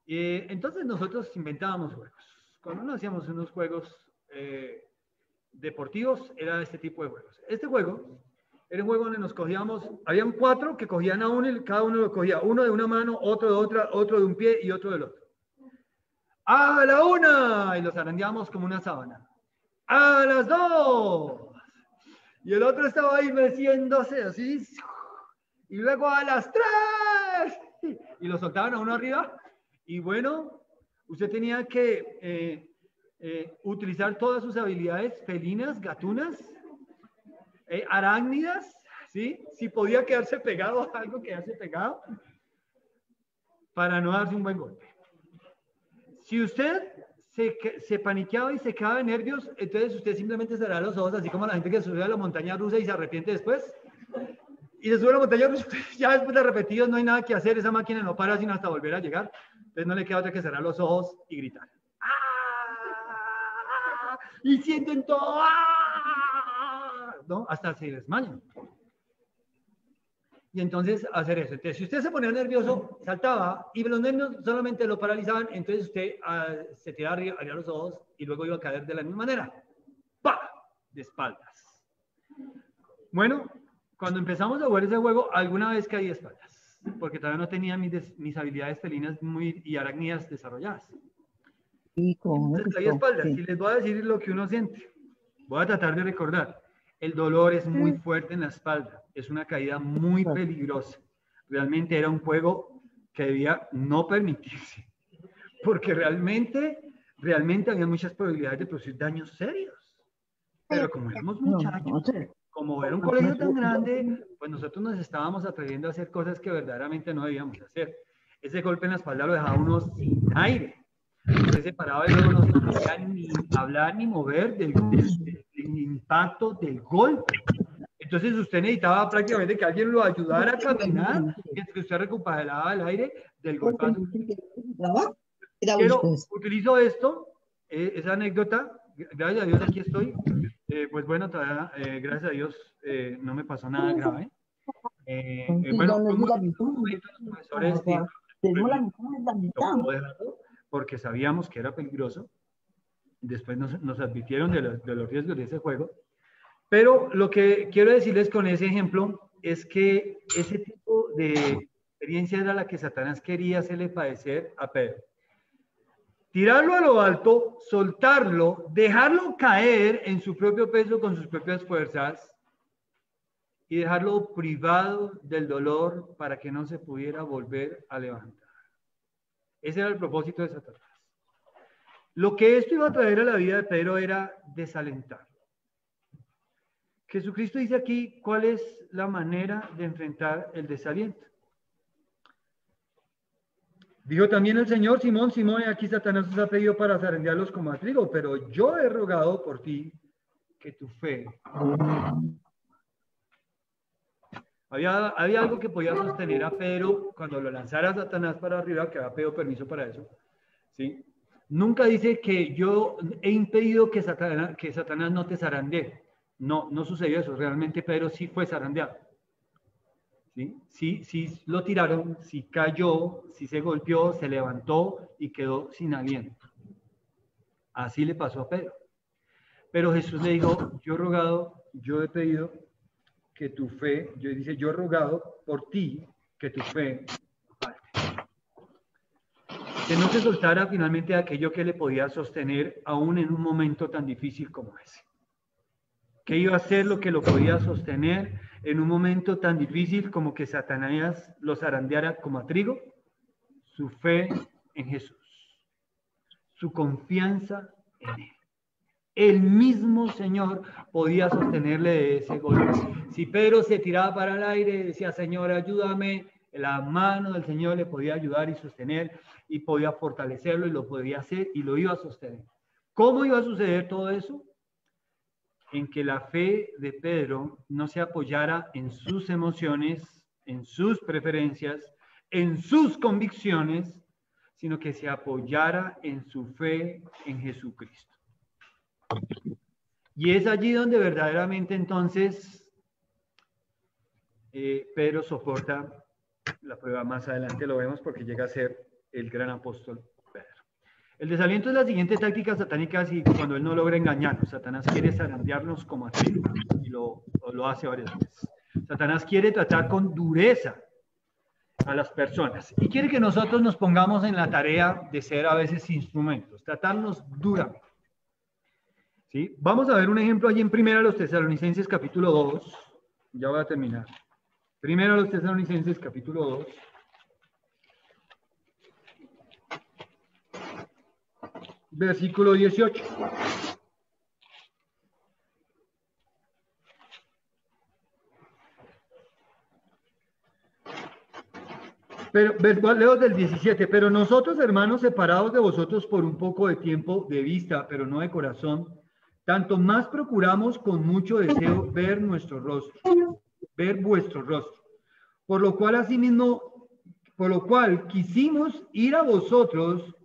Entonces nosotros inventábamos juegos. Cuando no hacíamos unos juegos deportivos, era este tipo de juegos. Este juego era un juego donde nos cogíamos, habían 4 que cogían a uno y cada uno lo cogía, uno de una mano, otro de otra, otro de un pie y otro del otro. ¡A la 1! Y los zarandeábamos como una sábana. ¡A las 2! Y el otro estaba ahí meciéndose así. Y luego a las 3. Y lo soltaban a uno arriba. Y bueno, usted tenía que utilizar todas sus habilidades felinas, gatunas, arácnidas, ¿sí? Si podía quedarse pegado a algo, quedarse pegado, para no darse un buen golpe. Si usted se paniqueaba y se quedaba de nervios, entonces usted simplemente cerraba los ojos, así como la gente que sube a la montaña rusa y se arrepiente después. Y se sube a la montaña rusa, ya después de repetidos no hay nada que hacer, esa máquina no para sino hasta volver a llegar. Entonces no le queda otra que cerrar los ojos y gritar. ¡Ah! Y sienten todo, ¡ah! ¿No? Hasta se desmayan. Y entonces hacer eso. Entonces, si usted se ponía nervioso, saltaba y los nervios solamente lo paralizaban, entonces usted se tiraba arriba, abría los ojos y luego iba a caer de la misma manera. ¡Pah! De espaldas. Bueno, cuando empezamos a jugar ese juego, alguna vez caí de espaldas, porque todavía no tenía mis habilidades felinas y arácnidas desarrolladas. Entonces caí de espaldas y les voy a decir lo que uno siente. Voy a tratar de recordar. El dolor es muy fuerte en la espalda. Es una caída muy peligrosa. Realmente era un juego que debía no permitirse. Porque realmente había muchas probabilidades de producir daños serios. Pero como éramos muchachos, como era un colegio tan grande, pues nosotros nos estábamos atreviendo a hacer cosas que verdaderamente no debíamos hacer. Ese golpe en la espalda lo dejaba uno sin aire. Usted se paraba y luego no se podía ni hablar ni mover del impacto del golpe. Entonces usted necesitaba prácticamente que alguien lo ayudara a caminar mientras que usted recuperaba el aire del golpazo. Utilizo esto, esa anécdota, gracias a Dios aquí estoy. Pues bueno, todavía, gracias a Dios no me pasó nada grave. Bueno, los profesores porque sabíamos que era peligroso. Después nos advirtieron de los riesgos de ese juego. Pero lo que quiero decirles con ese ejemplo es que ese tipo de experiencia era la que Satanás quería hacerle padecer a Pedro. Tirarlo a lo alto, soltarlo, dejarlo caer en su propio peso con sus propias fuerzas y dejarlo privado del dolor para que no se pudiera volver a levantar. Ese era el propósito de Satanás. Lo que esto iba a traer a la vida de Pedro era desalentarlo. Jesucristo dice aquí cuál es la manera de enfrentar el desaliento. Dijo también el Señor: Simón, Simón, aquí Satanás os ha pedido para zarandearlos como a trigo, pero yo he rogado por ti que tu fe. Había algo que podía sostener a Pedro cuando lo lanzara a Satanás para arriba, que había pedido permiso para eso. ¿Sí? Nunca dice que yo he impedido que Satanás no te zarandee. No sucedió eso. Realmente Pedro sí fue zarandeado. ¿sí? Sí lo tiraron, sí cayó, sí se golpeó, se levantó y quedó sin aliento. Así le pasó a Pedro. Pero Jesús le dijo, yo he pedido que tu fe, yo he rogado por ti que tu fe falte. Que no se soltara finalmente aquello que le podía sostener aún en un momento tan difícil como ese. Que iba a ser lo que lo podía sostener en un momento tan difícil como que Satanás los zarandeara como a trigo. Su fe en Jesús, su confianza en Él. El mismo Señor podía sostenerle de ese golpe. Si Pedro se tiraba para el aire y decía, Señor, ayúdame, la mano del Señor le podía ayudar y sostener y podía fortalecerlo y lo podía hacer y lo iba a sostener. ¿Cómo iba a suceder todo eso? En que la fe de Pedro no se apoyara en sus emociones, en sus preferencias, en sus convicciones, sino que se apoyara en su fe en Jesucristo. Y es allí donde verdaderamente entonces Pedro soporta la prueba. Más adelante lo vemos porque llega a ser el gran apóstol Pedro. El desaliento es la siguiente táctica satánica y cuando él no logra engañarnos. Satanás quiere zarandearnos como a trigo y lo hace varias veces. Satanás quiere tratar con dureza a las personas y quiere que nosotros nos pongamos en la tarea de ser a veces instrumentos, tratarnos duramente. ¿Sí? Vamos a ver un ejemplo allí en 1 Tesalonicenses capítulo 2. Ya voy a terminar. 1 Tesalonicenses capítulo 2. Versículo 18. Pero leo del 17, pero nosotros, hermanos, separados de vosotros por un poco de tiempo de vista, pero no de corazón, tanto más procuramos con mucho deseo ver vuestro rostro, por lo cual quisimos ir a vosotros,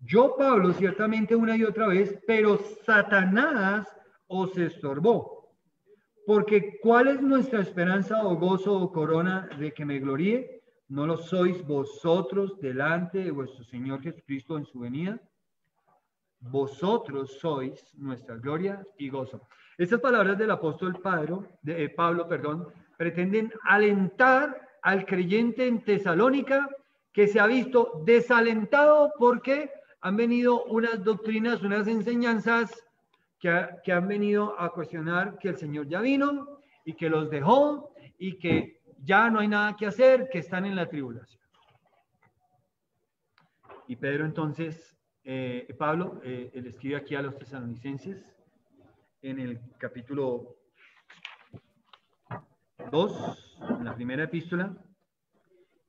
yo, Pablo, ciertamente una y otra vez, pero Satanás os estorbó. Porque ¿cuál es nuestra esperanza o gozo o corona de que me gloríe? ¿No lo sois vosotros delante de vuestro Señor Jesucristo en su venida? Vosotros sois nuestra gloria y gozo. Estas palabras del apóstol Pablo, pretenden alentar al creyente en Tesalónica que se ha visto desalentado porque han venido unas doctrinas, unas enseñanzas que han venido a cuestionar que el Señor ya vino y que los dejó y que ya no hay nada que hacer, que están en la tribulación. Y Pedro entonces, Pablo, él escribe aquí a los tesalonicenses en el capítulo 2, en la primera epístola,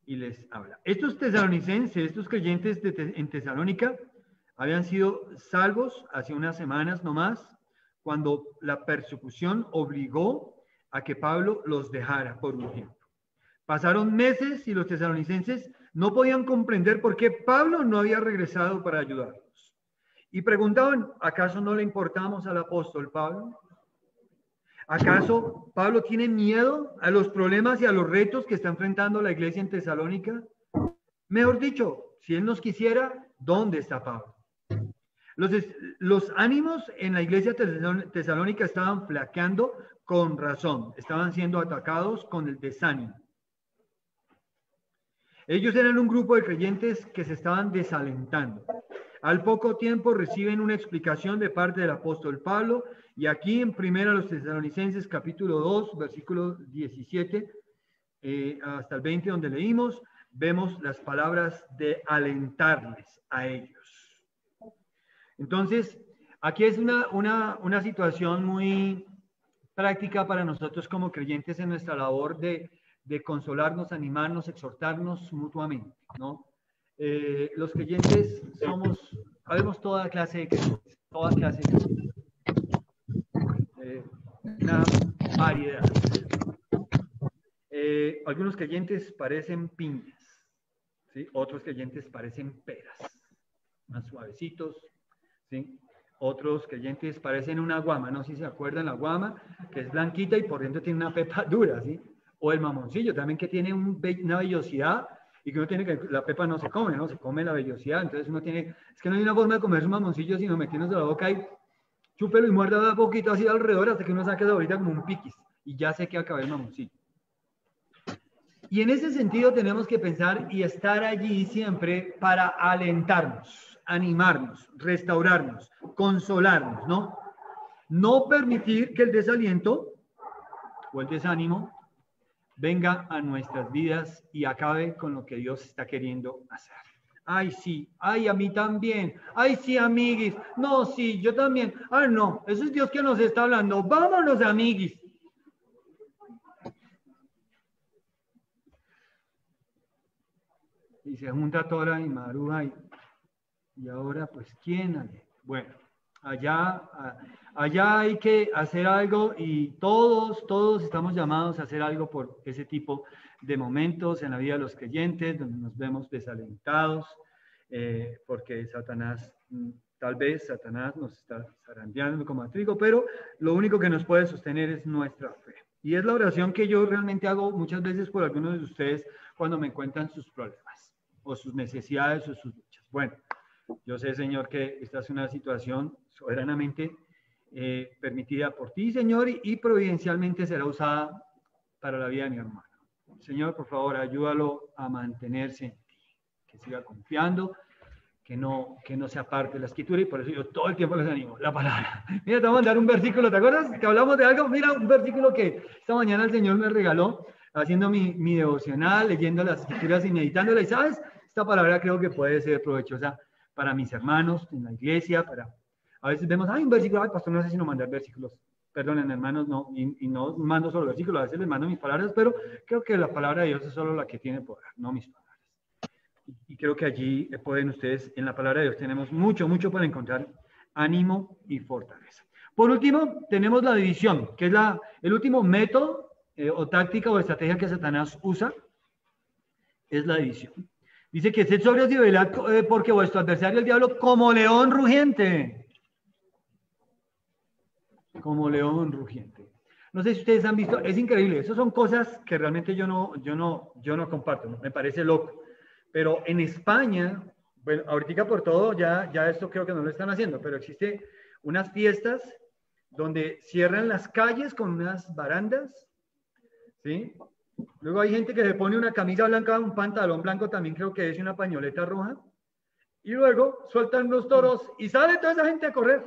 y les habla. Estos tesalonicenses, estos creyentes en Tesalónica, habían sido salvos hace unas semanas nomás, cuando la persecución obligó a que Pablo los dejara por un tiempo. Pasaron meses y los tesalonicenses no podían comprender por qué Pablo no había regresado para ayudarlos. Y preguntaban, ¿acaso no le importamos al apóstol Pablo? ¿Acaso Pablo tiene miedo a los problemas y a los retos que está enfrentando la iglesia en Tesalónica? Mejor dicho, si él nos quisiera, ¿dónde está Pablo? Los ánimos en la iglesia tesalónica estaban flaqueando con razón, estaban siendo atacados con el desánimo. Ellos eran un grupo de creyentes que se estaban desalentando. Al poco tiempo reciben una explicación de parte del apóstol Pablo, y aquí en 1 Tesalonicenses capítulo 2, versículo 17 hasta el 20, donde leímos, vemos las palabras de alentarles a ellos. Entonces, aquí es una situación muy práctica para nosotros como creyentes en nuestra labor de consolarnos, animarnos, exhortarnos mutuamente, ¿no? Los creyentes sabemos toda clase de creyentes, una variedad. Algunos creyentes parecen piñas, ¿sí? Otros creyentes parecen peras, más suavecitos, ¿sí? Otros creyentes parecen una guama, no sé si se acuerdan la guama, que es blanquita y por dentro tiene una pepa dura, ¿sí? O el mamoncillo también, que tiene una vellosidad y que uno tiene que, la pepa no se come, ¿no? Se come la vellosidad. Entonces uno tiene, es que no hay una forma de comerse un mamoncillo sino metiéndose la boca y chúpelo y muerda un poquito así alrededor hasta que uno saque ahorita como un piquis y ya sé que acaba el mamoncillo. Y en ese sentido tenemos que pensar y estar allí siempre para alentarnos, animarnos, restaurarnos, consolarnos, ¿no? No permitir que el desaliento o el desánimo venga a nuestras vidas y acabe con lo que Dios está queriendo hacer. Ay, sí, ay, a mí también, ay, sí, amiguis, no, sí, yo también, ay, no, eso es Dios que nos está hablando, vámonos, amiguis. Y se junta Tora y Maruja y ahora, pues, ¿quién? Bueno, allá hay que hacer algo y todos estamos llamados a hacer algo por ese tipo de momentos en la vida de los creyentes, donde nos vemos desalentados, porque tal vez Satanás nos está zarandeando como a trigo, pero lo único que nos puede sostener es nuestra fe. Y es la oración que yo realmente hago muchas veces por algunos de ustedes cuando me cuentan sus problemas, o sus necesidades, o sus luchas. Bueno, yo sé, Señor, que esta es una situación soberanamente permitida por ti, Señor, y providencialmente será usada para la vida de mi hermano. Señor, por favor, ayúdalo a mantenerse en ti, que siga confiando, que no se aparte de la escritura, y por eso yo todo el tiempo les animo, la palabra. Mira, te voy a mandar un versículo, ¿te acuerdas que hablamos de algo? Mira, un versículo que esta mañana el Señor me regaló, haciendo mi devocional, leyendo las escrituras y meditándola, y ¿sabes? Esta palabra creo que puede ser provechosa para mis hermanos en la iglesia, a veces vemos, un versículo, pastor, no sé si no mandar versículos, perdonen, hermanos, no, y no mando solo versículos, a veces les mando mis palabras, pero creo que la palabra de Dios es solo la que tiene poder, no mis palabras. Y creo que allí pueden ustedes, en la palabra de Dios tenemos mucho para encontrar ánimo y fortaleza. Por último, tenemos la división, que es el último método o táctica o estrategia que Satanás usa, es la división. Dice que sed sobrios y velad porque vuestro adversario el diablo como león rugiente. Como león rugiente. No sé si ustedes han visto, es increíble, esas son cosas que realmente yo no comparto, ¿no? Me parece loco. Pero en España, bueno, ahorita por todo ya esto creo que no lo están haciendo, pero existe unas fiestas donde cierran las calles con unas barandas, ¿sí? Luego hay gente que se pone una camisa blanca, un pantalón blanco también creo que es, una pañoleta roja, y luego sueltan los toros y sale toda esa gente a correr.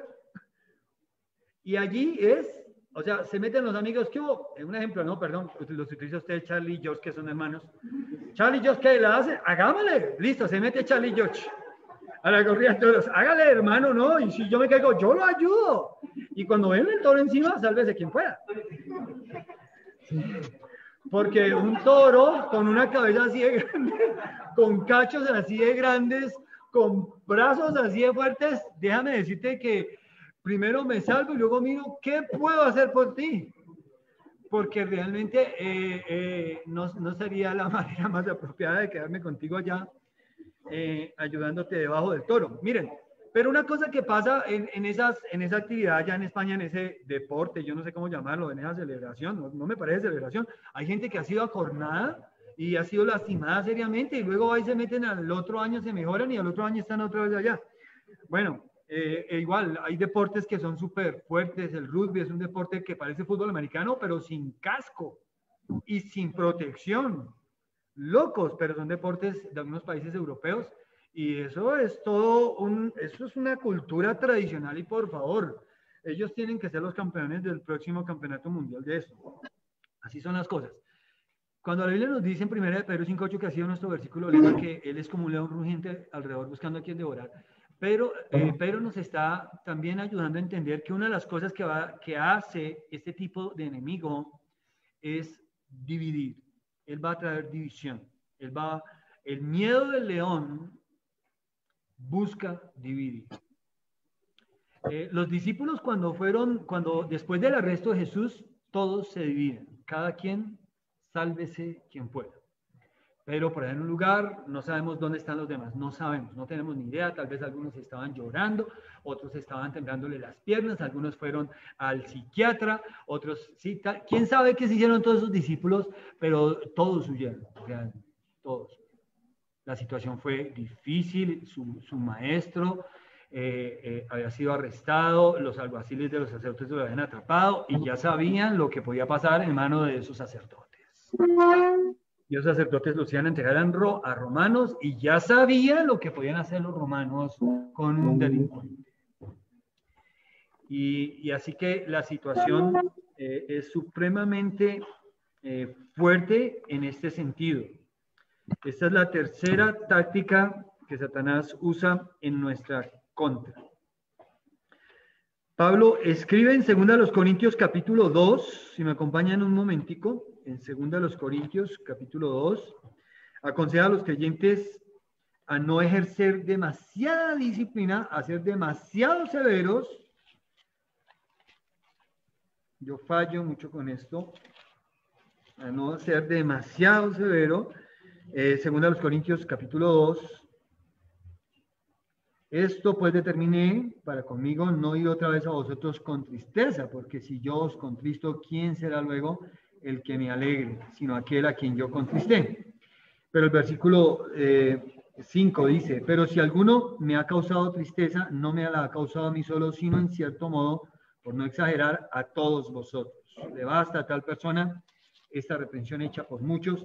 Y allí o sea, se meten los amigos, ¿qué hubo? Un ejemplo, no, perdón, los utiliza usted, Charlie y George, que son hermanos. Charlie y George, ¿qué la hace? Hagámosle, listo, se mete Charlie y George a la corrida de toros. Hágale, hermano, no, y si yo me caigo, yo lo ayudo. Y cuando ven el toro encima, sálvese quien pueda. Porque un toro con una cabeza así de grande, con cachos así de grandes, con brazos así de fuertes, déjame decirte que primero me salvo y luego miro qué puedo hacer por ti. Porque realmente no sería la manera más apropiada de quedarme contigo allá ayudándote debajo del toro. Miren, pero una cosa que pasa en esa actividad allá en España, en ese deporte, yo no sé cómo llamarlo, en esa celebración, no me parece celebración, hay gente que ha sido acornada y ha sido lastimada seriamente y luego ahí se meten al otro año, se mejoran y al otro año están otra vez allá. Bueno, igual, hay deportes que son súper fuertes, el rugby es un deporte que parece fútbol americano, pero sin casco y sin protección. Locos, pero son deportes de algunos países europeos y eso es eso es una cultura tradicional y por favor, ellos tienen que ser los campeones del próximo campeonato mundial de eso. Así son las cosas. Cuando la Biblia nos dice en 1 Pedro 5:8 que ha sido nuestro versículo lema, que él es como un león rugiente alrededor buscando a quien devorar, pero Pedro nos está también ayudando a entender que una de las cosas que hace este tipo de enemigo es dividir. Él va a traer división. El miedo del león busca dividir. Los discípulos cuando después del arresto de Jesús, todos se dividen. Cada quien, sálvese quien pueda. Pedro por ahí en un lugar, no sabemos dónde están los demás, no sabemos, no tenemos ni idea, tal vez algunos estaban llorando, otros estaban temblándole las piernas, algunos fueron al psiquiatra, otros, sí, quién sabe qué se hicieron todos esos discípulos, pero todos huyeron, realmente, todos. La situación fue difícil, su maestro había sido arrestado, los alguaciles de los sacerdotes lo habían atrapado y ya sabían lo que podía pasar en manos de esos sacerdotes. Y los sacerdotes los iban a entregar a romanos y ya sabían lo que podían hacer los romanos con un delincuente. Y así que la situación es supremamente fuerte en este sentido. Esta es la tercera táctica que Satanás usa en nuestra contra. Pablo escribe en 2 Corintios capítulo 2, si me acompañan un momentico, en 2 Corintios capítulo 2, aconseja a los creyentes a no ejercer demasiada disciplina, a ser demasiado severos. Yo fallo mucho con esto, a no ser demasiado severo. 2 Corintios capítulo 2. Esto pues determiné para conmigo no ir otra vez a vosotros con tristeza, porque si yo os contristo, ¿quién será luego el que me alegre? Sino aquel a quien yo contristé. Pero el versículo 5 dice, pero si alguno me ha causado tristeza, no me la ha causado a mí solo, sino en cierto modo, por no exagerar, a todos vosotros. Le basta a tal persona esta reprensión hecha por muchos.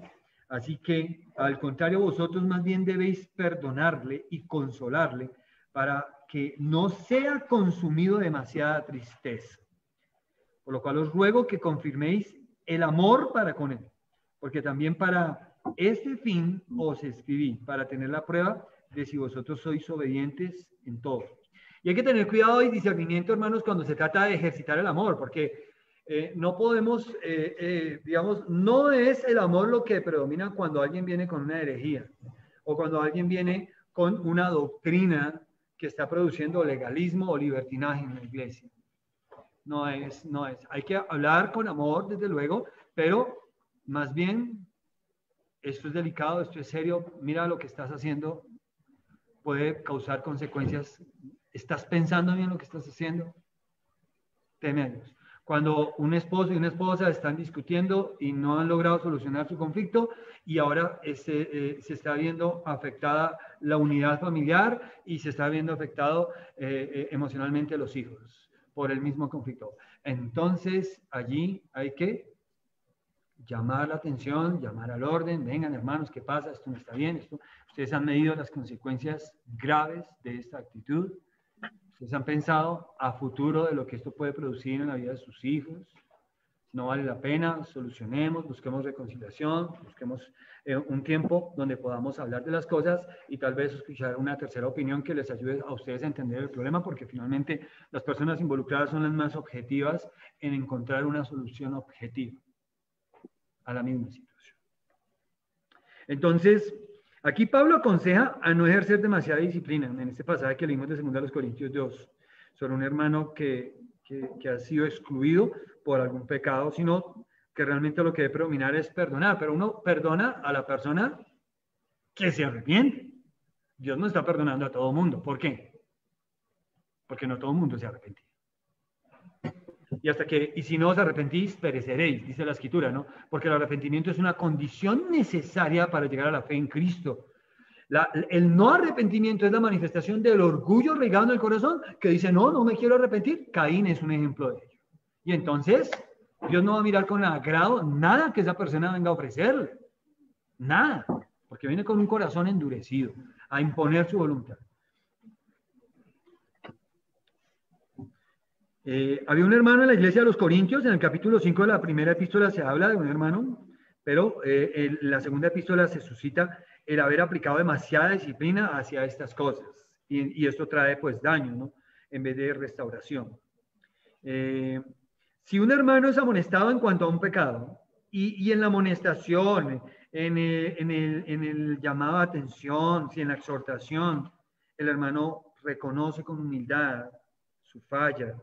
Así que, al contrario, vosotros más bien debéis perdonarle y consolarle para que no sea consumido demasiada tristeza. Por lo cual os ruego que confirméis el amor para con él, porque también para este fin os escribí, para tener la prueba de si vosotros sois obedientes en todo. Y hay que tener cuidado y discernimiento, hermanos, cuando se trata de ejercitar el amor, porque no podemos, digamos, no es el amor lo que predomina cuando alguien viene con una herejía o cuando alguien viene con una doctrina que está produciendo legalismo o libertinaje en la iglesia. No es. Hay que hablar con amor, desde luego, pero más bien, esto es delicado, esto es serio, mira lo que estás haciendo, puede causar consecuencias. ¿Estás pensando bien lo que estás haciendo? Teme a Dios. Cuando un esposo y una esposa están discutiendo y no han logrado solucionar su conflicto y ahora se está viendo afectada la unidad familiar y se está viendo afectado emocionalmente los hijos por el mismo conflicto. Entonces, allí hay que llamar la atención, llamar al orden, vengan hermanos, ¿qué pasa? Esto no está bien, ustedes han medido las consecuencias graves de esta actitud. ¿Ustedes han pensado a futuro de lo que esto puede producir en la vida de sus hijos? No vale la pena, solucionemos, busquemos reconciliación, busquemos un tiempo donde podamos hablar de las cosas y tal vez escuchar una tercera opinión que les ayude a ustedes a entender el problema, porque finalmente las personas involucradas son las más objetivas en encontrar una solución objetiva a la misma situación. Entonces, aquí Pablo aconseja a no ejercer demasiada disciplina. En este pasaje que leímos de 2 Corintios 2, sobre un hermano que ha sido excluido por algún pecado, sino que realmente lo que debe predominar es perdonar. Pero uno perdona a la persona que se arrepiente. Dios no está perdonando a todo el mundo. ¿Por qué? Porque no todo el mundo se arrepiente. Y si no os arrepentís, pereceréis, dice la Escritura, ¿no? Porque el arrepentimiento es una condición necesaria para llegar a la fe en Cristo. El no arrepentimiento es la manifestación del orgullo regado en el corazón que dice, no me quiero arrepentir. Caín es un ejemplo de ello. Y entonces, Dios no va a mirar con agrado nada que esa persona venga a ofrecerle. Nada. Porque viene con un corazón endurecido a imponer su voluntad. Había un hermano en la iglesia de los Corintios, en el capítulo 5 de la primera epístola se habla de un hermano, pero en la segunda epístola se suscita el haber aplicado demasiada disciplina hacia estas cosas, y esto trae pues daño, ¿no? En vez de restauración. Si un hermano es amonestado en cuanto a un pecado, y en la amonestación, en el llamado a atención, si en la exhortación, el hermano reconoce con humildad su falla,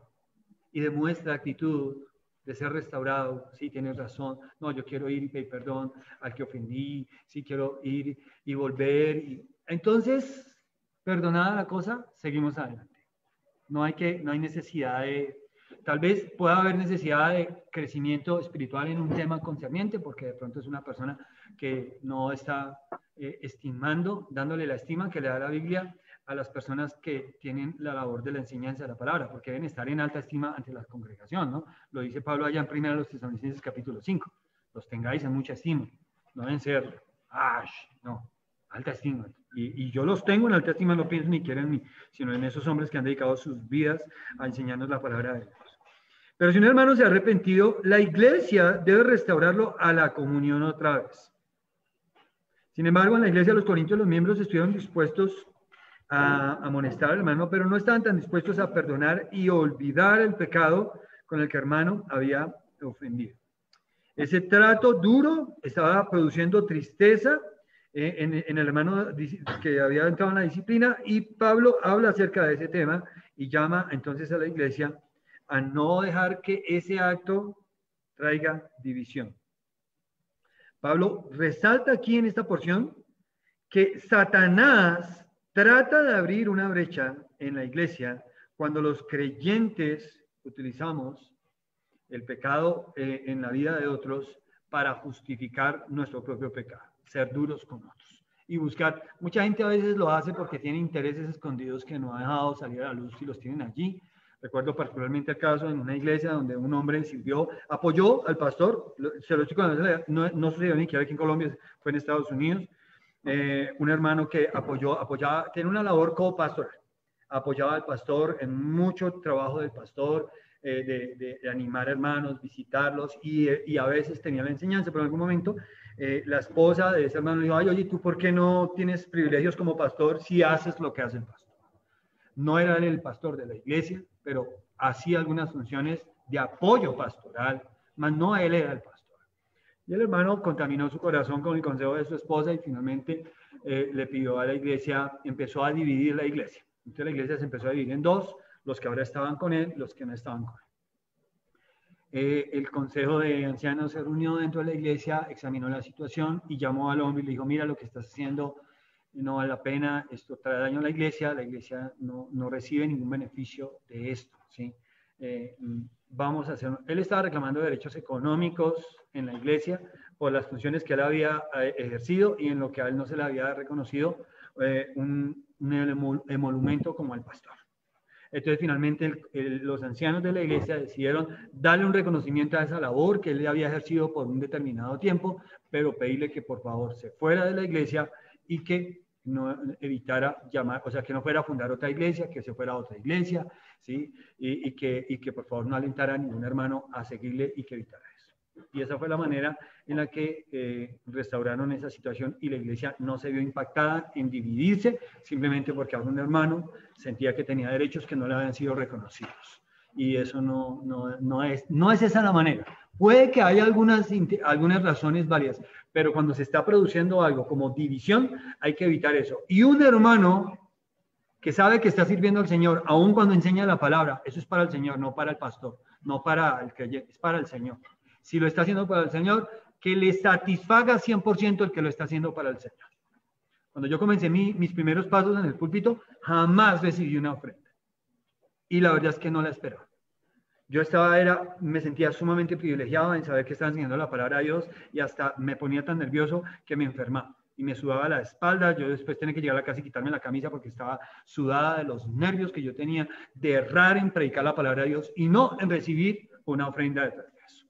y demuestra actitud de ser restaurado. Sí, tienes razón. No, yo quiero ir y pedir perdón al que ofendí. Sí, quiero ir y volver. Entonces, perdonada la cosa, seguimos adelante. No hay necesidad de, tal vez pueda haber necesidad de crecimiento espiritual en un tema concerniente, porque de pronto es una persona que no está estimando, dándole la estima que le da la Biblia a las personas que tienen la labor de la enseñanza de la palabra, porque deben estar en alta estima ante la congregación, ¿no? Lo dice Pablo allá en 1 Tesalonicenses capítulo 5, los tengáis en mucha estima, no deben ser, no, alta estima. Y yo los tengo en alta estima, no pienso ni quieren en mí, sino en esos hombres que han dedicado sus vidas a enseñarnos la palabra de Dios. Pero si un hermano se ha arrepentido, la iglesia debe restaurarlo a la comunión otra vez. Sin embargo, en la iglesia de los Corintios los miembros estuvieron dispuestos a amonestar al hermano, pero no estaban tan dispuestos a perdonar y olvidar el pecado con el que el hermano había ofendido. Ese trato duro estaba produciendo tristeza en el hermano que había entrado en la disciplina, y Pablo habla acerca de ese tema y llama entonces a la iglesia a no dejar que ese acto traiga división. Pablo resalta aquí en esta porción que Satanás trata de abrir una brecha en la iglesia cuando los creyentes utilizamos el pecado en la vida de otros para justificar nuestro propio pecado, ser duros con otros y buscar. Mucha gente a veces lo hace porque tiene intereses escondidos que no ha dejado salir a la luz y los tienen allí. Recuerdo particularmente el caso en una iglesia donde un hombre sirvió, apoyó al pastor, se lo estoy contando, no sucedió ni siquiera aquí en Colombia, fue en Estados Unidos. Un hermano que apoyaba, tiene una labor como pastoral, apoyaba al pastor en mucho trabajo del pastor, de animar hermanos, visitarlos, y a veces tenía la enseñanza, pero en algún momento la esposa de ese hermano le dijo: ay, oye, ¿tú por qué no tienes privilegios como pastor si haces lo que hace el pastor? No era él el pastor de la iglesia, pero hacía algunas funciones de apoyo pastoral, mas no él era el pastor. Y el hermano contaminó su corazón con el consejo de su esposa y finalmente le pidió a la iglesia, empezó a dividir la iglesia. Entonces la iglesia se empezó a dividir en dos: los que ahora estaban con él, los que no estaban con él. El consejo de ancianos se reunió dentro de la iglesia, examinó la situación y llamó al hombre y le dijo: mira, lo que estás haciendo no vale la pena, esto trae daño a la iglesia no recibe ningún beneficio de esto, ¿sí? Vamos a hacer. Él estaba reclamando derechos económicos en la iglesia por las funciones que él había ejercido y en lo que a él no se le había reconocido un emolumento como al pastor. Entonces finalmente los ancianos de la iglesia decidieron darle un reconocimiento a esa labor que él había ejercido por un determinado tiempo, pero pedirle que por favor se fuera de la iglesia y que no evitara llamar, o sea, que no fuera a fundar otra iglesia, que se fuera a otra iglesia, ¿sí? Y que por favor no alentara a ningún hermano a seguirle y que evitara eso. Y esa fue la manera en la que restauraron esa situación, y la iglesia no se vio impactada en dividirse simplemente porque algún hermano sentía que tenía derechos que no le habían sido reconocidos. Y eso no es esa la manera. Puede que haya algunas razones válidas, pero cuando se está produciendo algo como división, hay que evitar eso. Y un hermano que sabe que está sirviendo al Señor, aun cuando enseña la palabra, eso es para el Señor, no para el pastor, no para el creyente, es para el Señor. Si lo está haciendo para el Señor, que le satisfaga 100% el que lo está haciendo para el Señor. Cuando yo comencé mis primeros pasos en el púlpito, jamás recibí una ofrenda. Y la verdad es que no la esperaba. Yo me sentía sumamente privilegiado en saber que estaba enseñando la palabra a Dios, y hasta me ponía tan nervioso que me enfermaba y me sudaba la espalda. Yo después tenía que llegar a la casa y quitarme la camisa porque estaba sudada de los nervios que yo tenía de errar en predicar la palabra de Dios y no en recibir una ofrenda detrás de eso.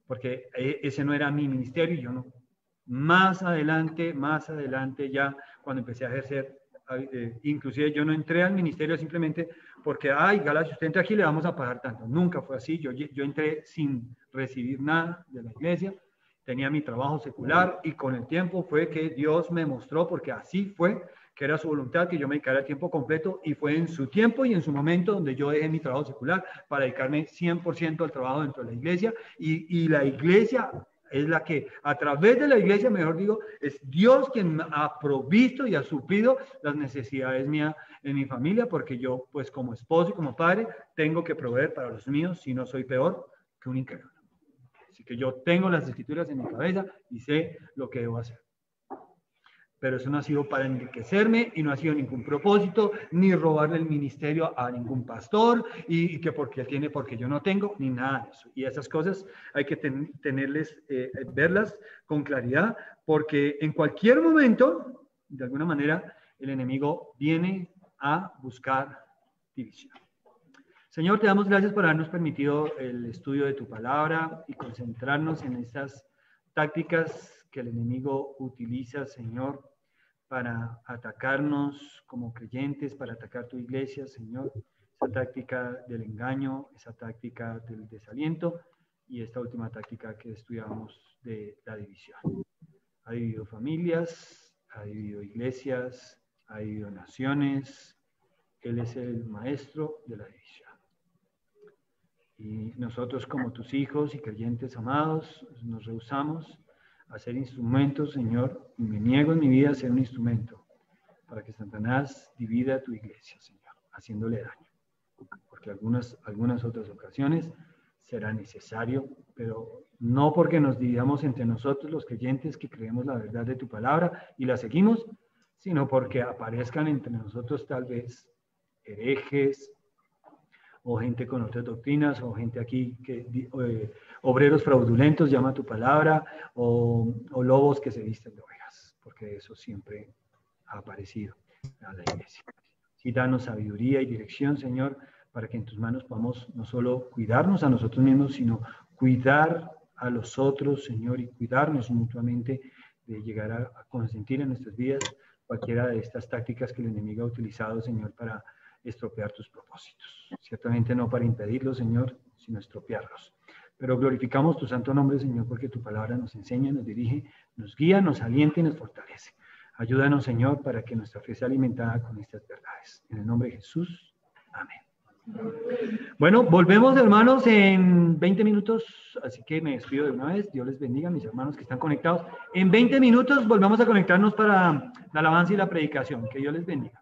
Porque ese no era mi ministerio y yo no. Más adelante ya cuando empecé a ejercer, inclusive yo no entré al ministerio simplemente porque, Gala, si usted entra aquí le vamos a pagar tanto. Nunca fue así. Yo entré sin recibir nada de la iglesia, tenía mi trabajo secular, y con el tiempo fue que Dios me mostró, porque así fue, que era su voluntad que yo me dedicara a tiempo completo, y fue en su tiempo y en su momento donde yo dejé mi trabajo secular para dedicarme 100% al trabajo dentro de la iglesia, y la iglesia es la que, a través de la iglesia, mejor digo, es Dios quien ha provisto y ha suplido las necesidades mías en mi familia, porque yo, pues como esposo y como padre, tengo que proveer para los míos, si no soy peor, que un incrédulo. Así que yo tengo las escrituras en mi cabeza y sé lo que debo hacer. Pero eso no ha sido para enriquecerme y no ha sido ningún propósito, ni robarle el ministerio a ningún pastor y que porque él tiene, porque yo no tengo, ni nada de eso. Y esas cosas hay que verlas con claridad, porque en cualquier momento, de alguna manera, el enemigo viene a buscar división. Señor, te damos gracias por habernos permitido el estudio de tu palabra y concentrarnos en estas tácticas que el enemigo utiliza, Señor, para atacarnos como creyentes, para atacar tu iglesia, Señor. Esa táctica del engaño, esa táctica del desaliento y esta última táctica que estudiamos de la división. Ha dividido familias, ha dividido iglesias, ha dividido naciones. Él es el maestro de la división. Y nosotros como tus hijos y creyentes amados nos rehusamos a ser instrumentos, Señor, y me niego en mi vida a ser un instrumento para que Satanás divida tu iglesia, Señor, haciéndole daño. Porque algunas otras ocasiones será necesario, pero no porque nos dividamos entre nosotros los creyentes que creemos la verdad de tu palabra y la seguimos, sino porque aparezcan entre nosotros tal vez herejes, o gente con otras doctrinas, o gente aquí que obreros fraudulentos, llama tu palabra, o lobos que se visten de ovejas, porque eso siempre ha aparecido a la iglesia. Sí, danos sabiduría y dirección, Señor, para que en tus manos podamos no solo cuidarnos a nosotros mismos, sino cuidar a los otros, Señor, y cuidarnos mutuamente de llegar a consentir en nuestras vidas cualquiera de estas tácticas que el enemigo ha utilizado, Señor, para estropear tus propósitos. Ciertamente no para impedirlos, Señor, sino estropearlos. Pero glorificamos tu santo nombre, Señor, porque tu palabra nos enseña, nos dirige, nos guía, nos alienta y nos fortalece. Ayúdanos, Señor, para que nuestra fe sea alimentada con estas verdades. En el nombre de Jesús. Amén. Bueno, volvemos, hermanos, en 20 minutos, así que me despido de una vez. Dios les bendiga, mis hermanos que están conectados. En 20 minutos volvemos a conectarnos para la alabanza y la predicación. Que Dios les bendiga.